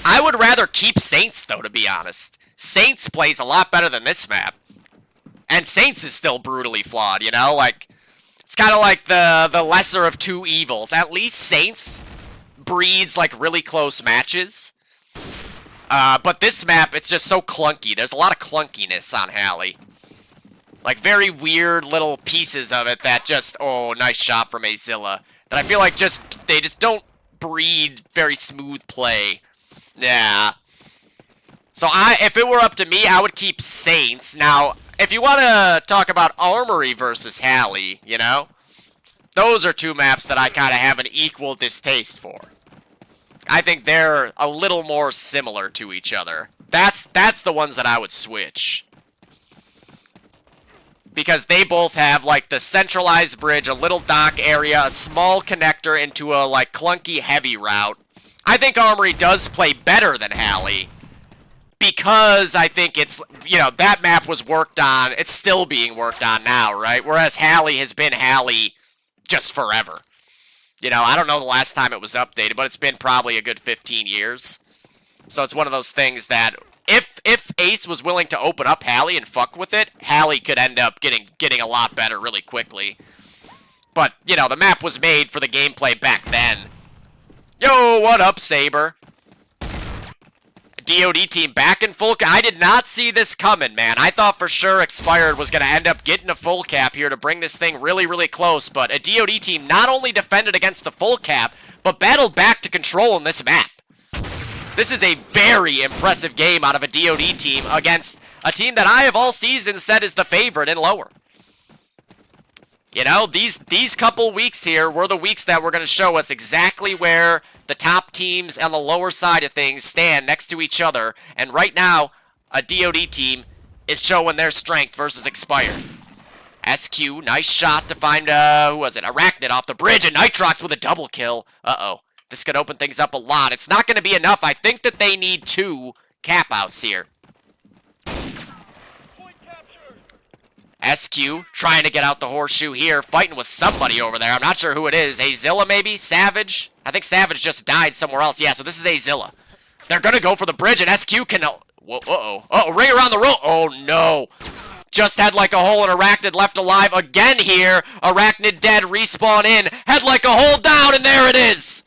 I would rather keep Saints, though, to be honest. Saints plays a lot better than this map. And Saints is still brutally flawed, you know? Like, it's kind of like the lesser of two evils. At least Saints breeds, like, really close matches. But this map, it's just so clunky. There's a lot of clunkiness on Halle. Like, very weird little pieces of it that just... Oh, nice shot from Azilla. That I feel like they just don't breed very smooth play. Yeah. So, if it were up to me, I would keep Saints. Now, if you want to talk about Armory versus Halle, you know? Those are two maps that I kind of have an equal distaste for. I think they're a little more similar to each other. That's the ones that I would switch. because they both have, like, the centralized bridge, a little dock area, a small connector into a, like, clunky heavy route. I think Armory does play better than Halle, because I think it's, you know, that map was worked on. It's still being worked on now, right? Whereas Halle has been Halle just forever. You know, I don't know the last time it was updated, but it's been probably a good 15 years. So it's one of those things that if Ace was willing to open up Halle and fuck with it, Halle could end up getting a lot better really quickly. But, you know, the map was made for the gameplay back then. Yo, what up, Saber? DOD team back in full cap. I did not see this coming, man. I thought for sure Expired was going to end up getting a full cap here to bring this thing really, really close. But a DOD team not only defended against the full cap, but battled back to control in this map. This is a very impressive game out of a DOD team against a team that I have all season said is the favorite in lower. You know, these couple weeks here were the weeks that were going to show us exactly where the top teams on the lower side of things stand next to each other. And right now, a DOD team is showing their strength versus Expired. SQ, nice shot to find, who was it? Arachnid off the bridge, and Nitrox with a double kill. Uh-oh. This could open things up a lot. It's not going to be enough. I think that they need 2 cap-outs here. SQ trying to get out the horseshoe here, fighting with somebody over there. I'm not sure who it is. Azilla, maybe? Savage? I think Savage just died somewhere else. Yeah, so this is Azilla. They're going to go for the bridge, and SQ can... Uh-oh. Uh-oh, ring around the rope. Oh, no. Just had like a hole and Arachnid left alive again here. Arachnid dead, respawn in. Had like a hole down, and there it is.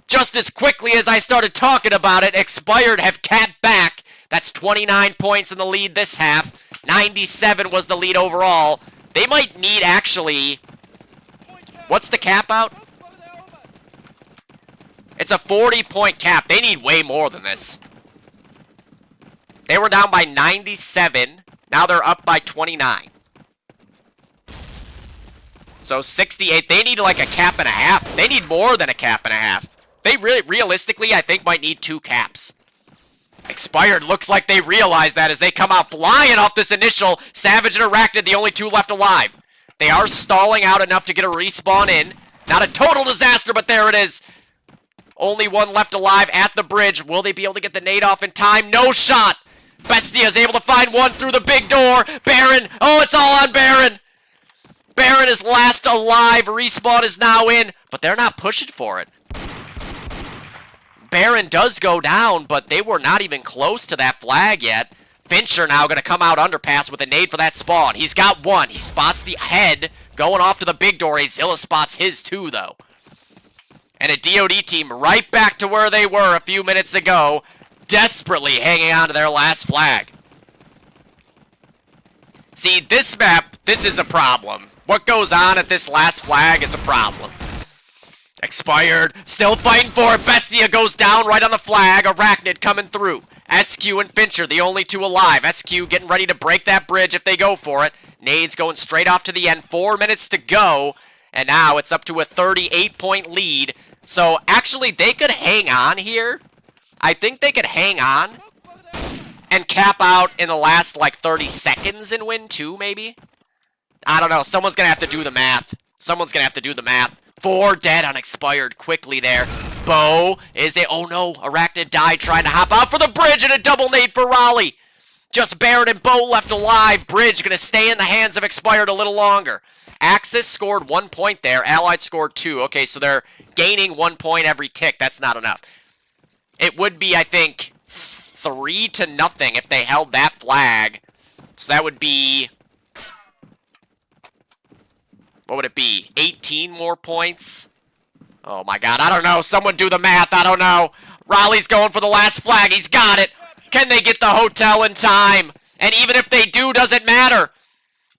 Just as quickly as I started talking about it, Expired have capped back. That's 29 points in the lead this half. 97 was the lead overall. They might need, actually... What's the cap out? It's a 40-point cap. They need way more than this. They were down by 97. Now they're up by 29. So 68. They need like a cap and a half. They need more than a cap and a half. They really, realistically, I think might need 2 caps. Expired looks like they realize that as they come out flying off this initial. Savage and Arachnid, the only 2 left alive. They are stalling out enough to get a respawn in. Not a total disaster, but there it is. Only 1 left alive at the bridge. Will they be able to get the nade off in time? No shot. Bestia is able to find 1 through the big door. Baron. Oh, it's all on Baron. Baron is last alive. Respawn is now in, but they're not pushing for it. Baron does go down, but they were not even close to that flag yet. Fincher now going to come out underpass with a nade for that spawn. He's got 1. He spots the head going off to the big door. Azilla spots his too, though. And a DOD team right back to where they were a few minutes ago, desperately hanging on to their last flag. See, this map, this is a problem. What goes on at this last flag is a problem. Expired, still fighting for it. Bestia goes down right on the flag. Arachnid coming through. SQ and Fincher, the only 2 alive. SQ getting ready to break that bridge if they go for it. Nades going straight off to the end. 4 minutes to go. And now it's up to a 38-point lead. So actually, they could hang on here. I think they could hang on and cap out in the last like 30 seconds and win 2, maybe. I don't know. Someone's going to have to do the math. Someone's going to have to do the math. 4 dead on Expired quickly there. Bo is it? Oh no, Arachnid died trying to hop out for the bridge and a double nade for Raleigh. Just Baron and Bo left alive. Bridge gonna stay in the hands of Expired a little longer. Axis scored 1 point there. Allied scored 2. Okay, so they're gaining 1 point every tick. That's not enough. It would be, I think, 3-0 if they held that flag. So that would be... What would it be? 18 more points? Oh my god, I don't know. Someone do the math, I don't know. Raleigh's going for the last flag. He's got it. Can they get the hotel in time? And even if they do, doesn't matter.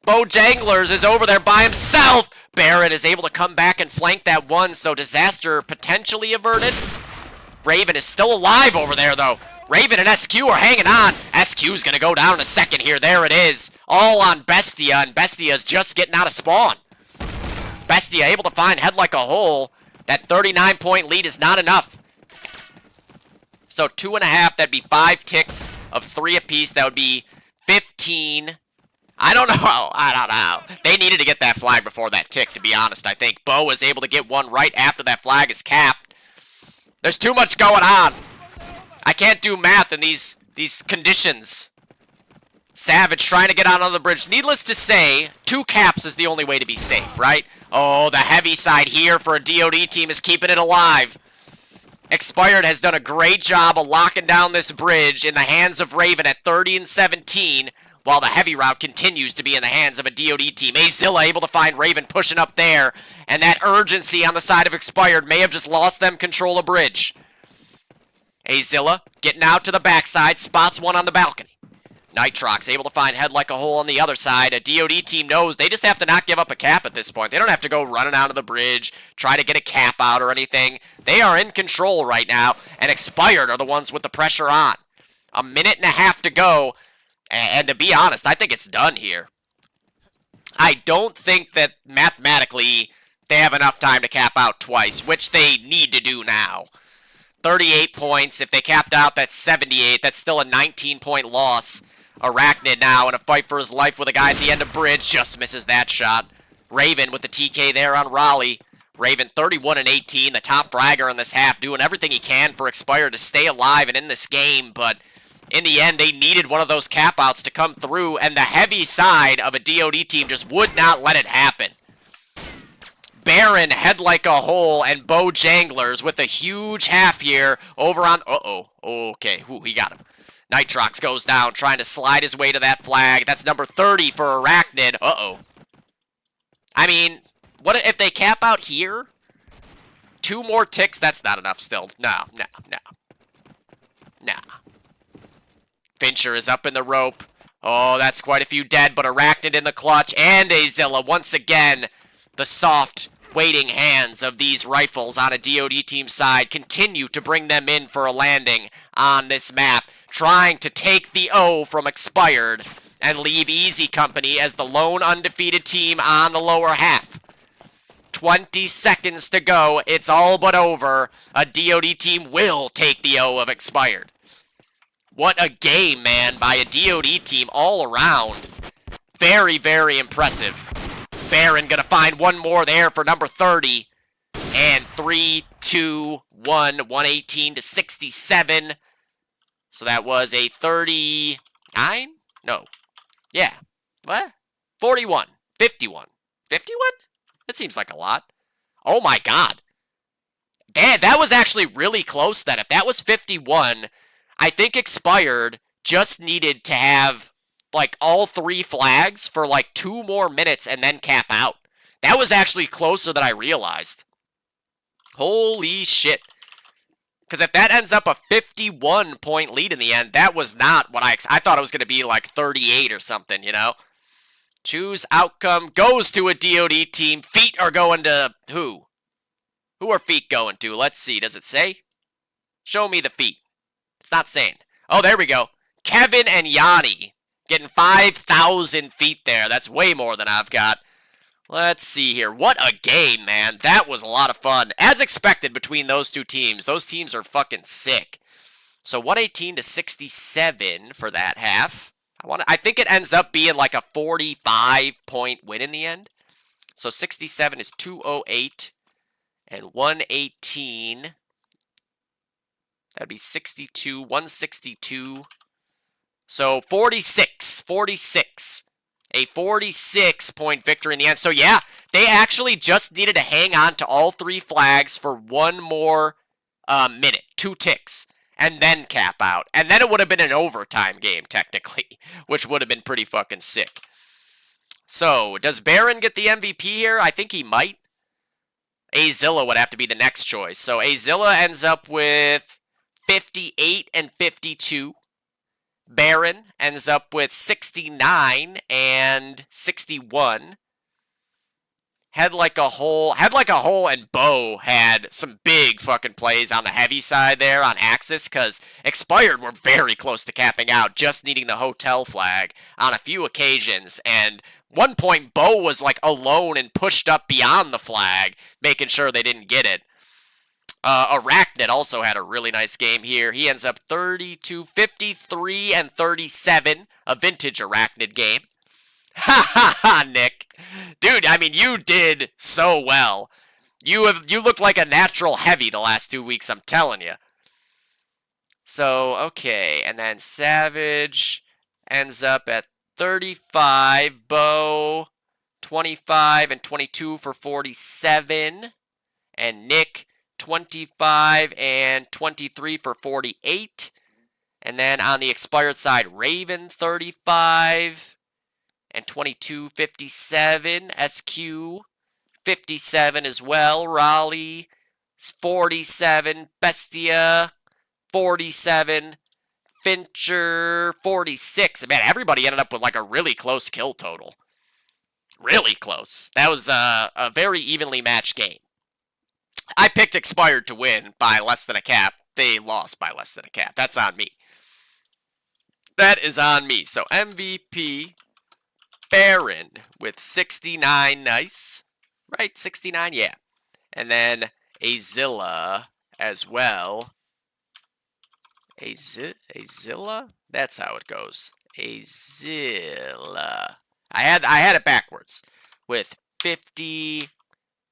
Bojanglers is over there by himself. Barrett is able to come back and flank that 1, so disaster potentially averted. Raven is still alive over there, though. Raven and SQ are hanging on. SQ's going to go down in a second here. There it is. All on Bestia, and Bestia's just getting out of spawn. Bestia able to find head like a hole. That 39-point lead is not enough. So 2.5, that'd be 5 ticks of 3 apiece. That would be 15. I don't know. I don't know. They needed to get that flag before that tick, to be honest, I think. Bo was able to get one right after that flag is capped. There's too much going on. I can't do math in these conditions. Savage trying to get out on the bridge. Needless to say, 2 caps is the only way to be safe, right? Oh, the heavy side here for a DOD team is keeping it alive. Expired has done a great job of locking down this bridge in the hands of Raven at 30 and 17, while the heavy route continues to be in the hands of a DOD team. Azilla able to find Raven pushing up there, and that urgency on the side of Expired may have just lost them control of bridge. Azilla getting out to the backside, spots one on the balcony. Nitrox able to find Head Like a Hole on the other side. A DOD team knows they just have to not give up a cap at this point. They don't have to go running out of the bridge, try to get a cap out or anything. They are in control right now, and Expired are the ones with the pressure on. A minute and a half to go, and to be honest, I think it's done here. I don't think that mathematically they have enough time to cap out twice, which they need to do now. 38 points. If they capped out, that's 78. That's still a 19-point loss. Arachnid now in a fight for his life with a guy at the end of bridge. Just misses that shot. Raven with the TK there on Raleigh. Raven 31 and 18, the top fragger in this half, doing everything he can for Expired to stay alive and in this game, but in the end, they needed one of those cap outs to come through, and the heavy side of a DOD team just would not let it happen. Baron, Head Like a Hole, and Bojanglers with a huge half here over on... Okay, ooh, he got him. Nitrox goes down, trying to slide his way to that flag. That's number 30 for Arachnid. I mean, what if they cap out here? 2 more ticks? That's not enough still. No. Fincher is up in the rope. Oh, that's quite a few dead, but Arachnid in the clutch. And Azilla, once again, the soft, waiting hands of these rifles on a DOD team side continue to bring them in for a landing on this map, trying to take the O from Expired and leave easy company as the lone undefeated team on the lower half. 20 seconds to go. It's all but over. A DOD team will take the O of Expired. What a game, man, by a DOD team all around. Very, very impressive. Baron gonna find one more there for number 30. And 3, 2, 1, 118 to 67. So that was a 39? No. Yeah. What? 41. 51. 51? That seems like a lot. Oh my god. That was actually really close then. If that was 51, I think Expired just needed to have like all 3 flags for like 2 more minutes and then cap out. That was actually closer than I realized. Holy shit. Because if that ends up a 51-point lead in the end, that was not what I thought it was going to be like 38 or something, you know? Choose outcome goes to a DOD team. Feet are going to who? Who are feet going to? Let's see. Does it say? Show me the feet. It's not saying. Oh, there we go. Kevin and Yanni getting 5,000 feet there. That's way more than I've got. Let's see here. What a game, man. That was a lot of fun. As expected between those 2 teams. Those teams are fucking sick. So 118 to 67 for that half. I think it ends up being like a 45-point win in the end. So 67 is 208. And 118... that'd be 62, 162. So 46. A 46-point victory in the end. So yeah, they actually just needed to hang on to all 3 flags for 1 more minute. 2 ticks. And then cap out. And then it would have been an overtime game, technically. Which would have been pretty fucking sick. So, does Baron get the MVP here? I think he might. Azilla would have to be the next choice. So Azilla ends up with 58 and 52. Baron ends up with 69 and 61. Head Like a Hole and Bo had some big fucking plays on the heavy side there on Axis, because Expired were very close to capping out, just needing the hotel flag on a few occasions, and one point Bo was like alone and pushed up beyond the flag, making sure they didn't get it. Arachnid also had a really nice game here. He ends up 32, 53, and 37, a vintage Arachnid game. Ha ha ha, Nick. Dude, I mean, you did so well. You looked like a natural heavy the last 2 weeks, I'm telling you. So, okay, and then Savage ends up at 35, Bo 25 and 22 for 47, and Nick 25 and 23 for 48. And then on the expired side, Raven 35 and 22, 57, SQ 57 as well, Raleigh 47, Bestia 47, Fincher 46. Man, everybody ended up with like a really close kill total. Really close. That was a very evenly matched game. I picked Expired to win by less than a cap. They lost by less than a cap. That's on me. That is on me. So MVP, Baron with 69. Nice. Right? 69? Yeah. And then Azilla as well. Azilla? That's how it goes. Azilla. I had it backwards. With 50,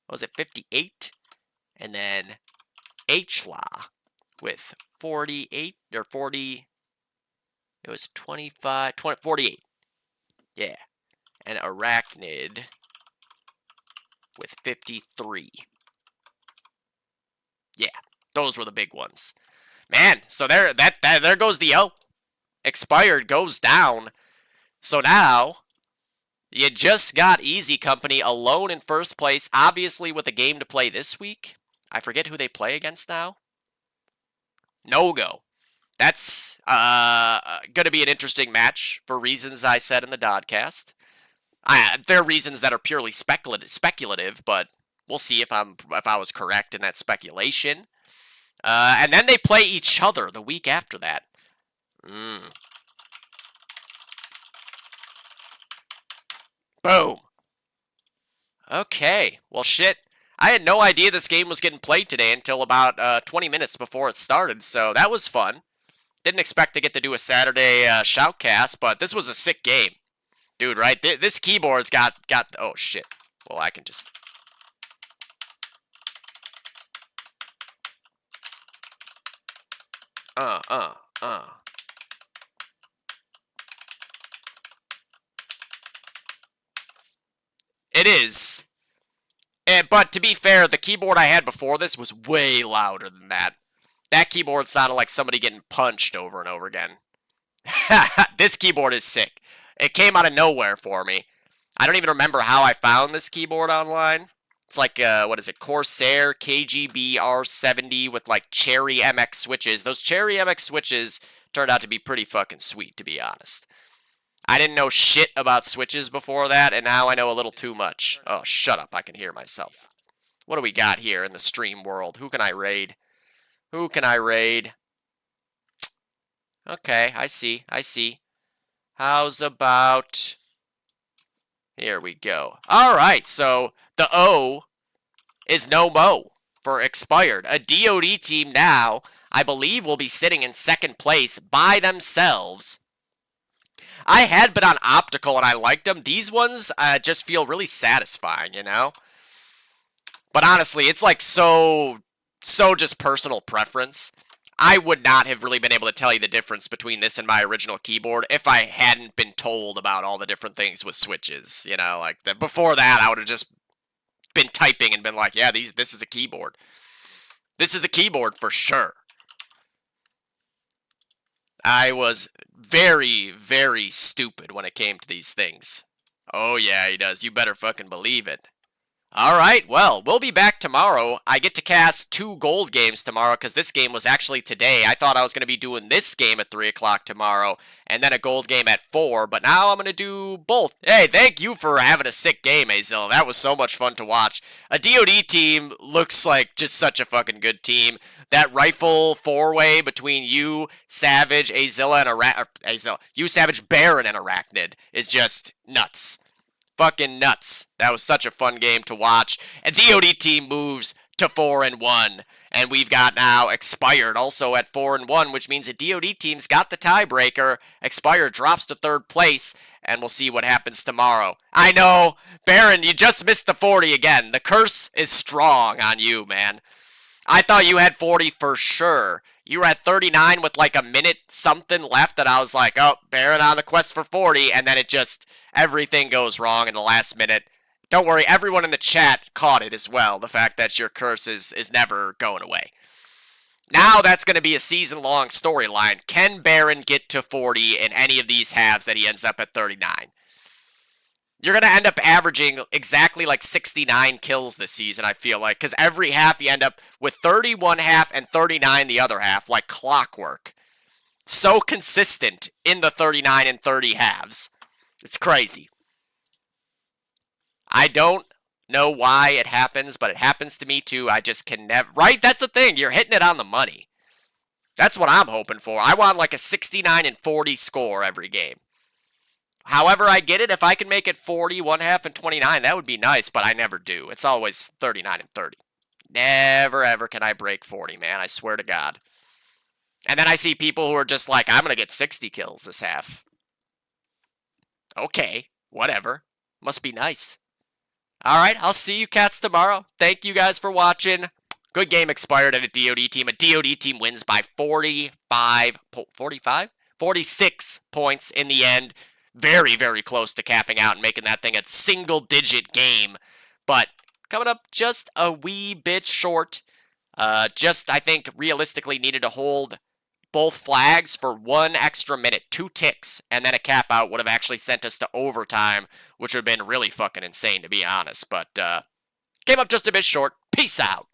what was it, 58? And then HLA with 48, or 40, it was 25, 20, 48. Yeah. And Arachnid with 53. Yeah, those were the big ones. Man, so there goes the O. Expired goes down. So now, you just got Easy Company alone in first place, obviously with a game to play this week. I forget who they play against now. No-Go. That's going to be an interesting match for reasons I said in the Dodcast. There are reasons that are purely speculative, but we'll see if I was correct in that speculation. And then they play each other the week after that. Boom. Okay. Well, shit. I had no idea this game was getting played today until about 20 minutes before it started, so that was fun. Didn't expect to get to do a Saturday shoutcast, but this was a sick game. Dude, right? This keyboard's got... Oh, shit. Well, I can just... It is. But to be fair, the keyboard I had before this was way louder than that. That keyboard sounded like somebody getting punched over and over again. This keyboard is sick. It came out of nowhere for me. I don't even remember how I found this keyboard online. It's like, what is it, Corsair KGB R70 with like Cherry MX switches. Those Cherry MX switches turned out to be pretty fucking sweet, to be honest. I didn't know shit about switches before that, and now I know a little too much. Oh, shut up, I can hear myself. What do we got here in the stream world? Who can I raid? Who can I raid? Okay, I see. How's about... Here we go. Alright, so the O is no Mo for Expired. A DOD team now, I believe, will be sitting in second place by themselves. I had been on Optical and I liked them. These ones just feel really satisfying, you know? But honestly, it's like so just personal preference. I would not have really been able to tell you the difference between this and my original keyboard if I hadn't been told about all the different things with switches, you know? Like, before that, I would have just been typing and been like, yeah, this is a keyboard. This is a keyboard for sure. I was very, very stupid when it came to these things. Oh yeah, he does. You better fucking believe it. Alright, well, we'll be back tomorrow. I get to cast 2 gold games tomorrow because this game was actually today. I thought I was going to be doing this game at 3 o'clock tomorrow and then a gold game at 4, but now I'm going to do both. Hey, thank you for having a sick game, Azil. That was so much fun to watch. A DOD team looks like just such a fucking good team. That rifle 4-way between you, Savage, Azilla, and you, Savage, Baron, and Arachnid is just nuts. Fucking nuts. That was such a fun game to watch. And DOD team moves to 4-1. And we've got now Expired also at 4-1, which means the DOD team's got the tiebreaker. Expired drops to 3rd place. and we'll see what happens tomorrow. I know, Baron, you just missed the 40 again. The curse is strong on you, man. I thought you had 40 for sure. You were at 39 with like a minute something left, and I was like, oh, Baron on the quest for 40, and then it just, everything goes wrong in the last minute. Don't worry, everyone in the chat caught it as well, the fact that your curse is never going away. Now that's going to be a season-long storyline. Can Baron get to 40 in any of these halves that he ends up at 39? You're going to end up averaging exactly like 69 kills this season, I feel like, because every half you end up with 31 half and 39 the other half, like clockwork. So consistent in the 39 and 30 halves. It's crazy. I don't know why it happens, but it happens to me too. I just can never... Right? That's the thing. You're hitting it on the money. That's what I'm hoping for. I want like a 69 and 40 score every game. However I get it, if I can make it 40, 1 half, and 29, that would be nice, but I never do. It's always 39 and 30. Never, ever can I break 40, man. I swear to God. And then I see people who are just like, I'm going to get 60 kills this half. Okay, whatever. Must be nice. Alright, I'll see you cats tomorrow. Thank you guys for watching. Good game expired at a DOD team. A DOD team wins by 46 points in the end. Very, very close to capping out and making that thing a single-digit game. But coming up just a wee bit short. I think, realistically needed to hold both flags for 1 extra minute, 2 ticks, and then a cap out would have actually sent us to overtime, which would have been really fucking insane, to be honest. But came up just a bit short. Peace out.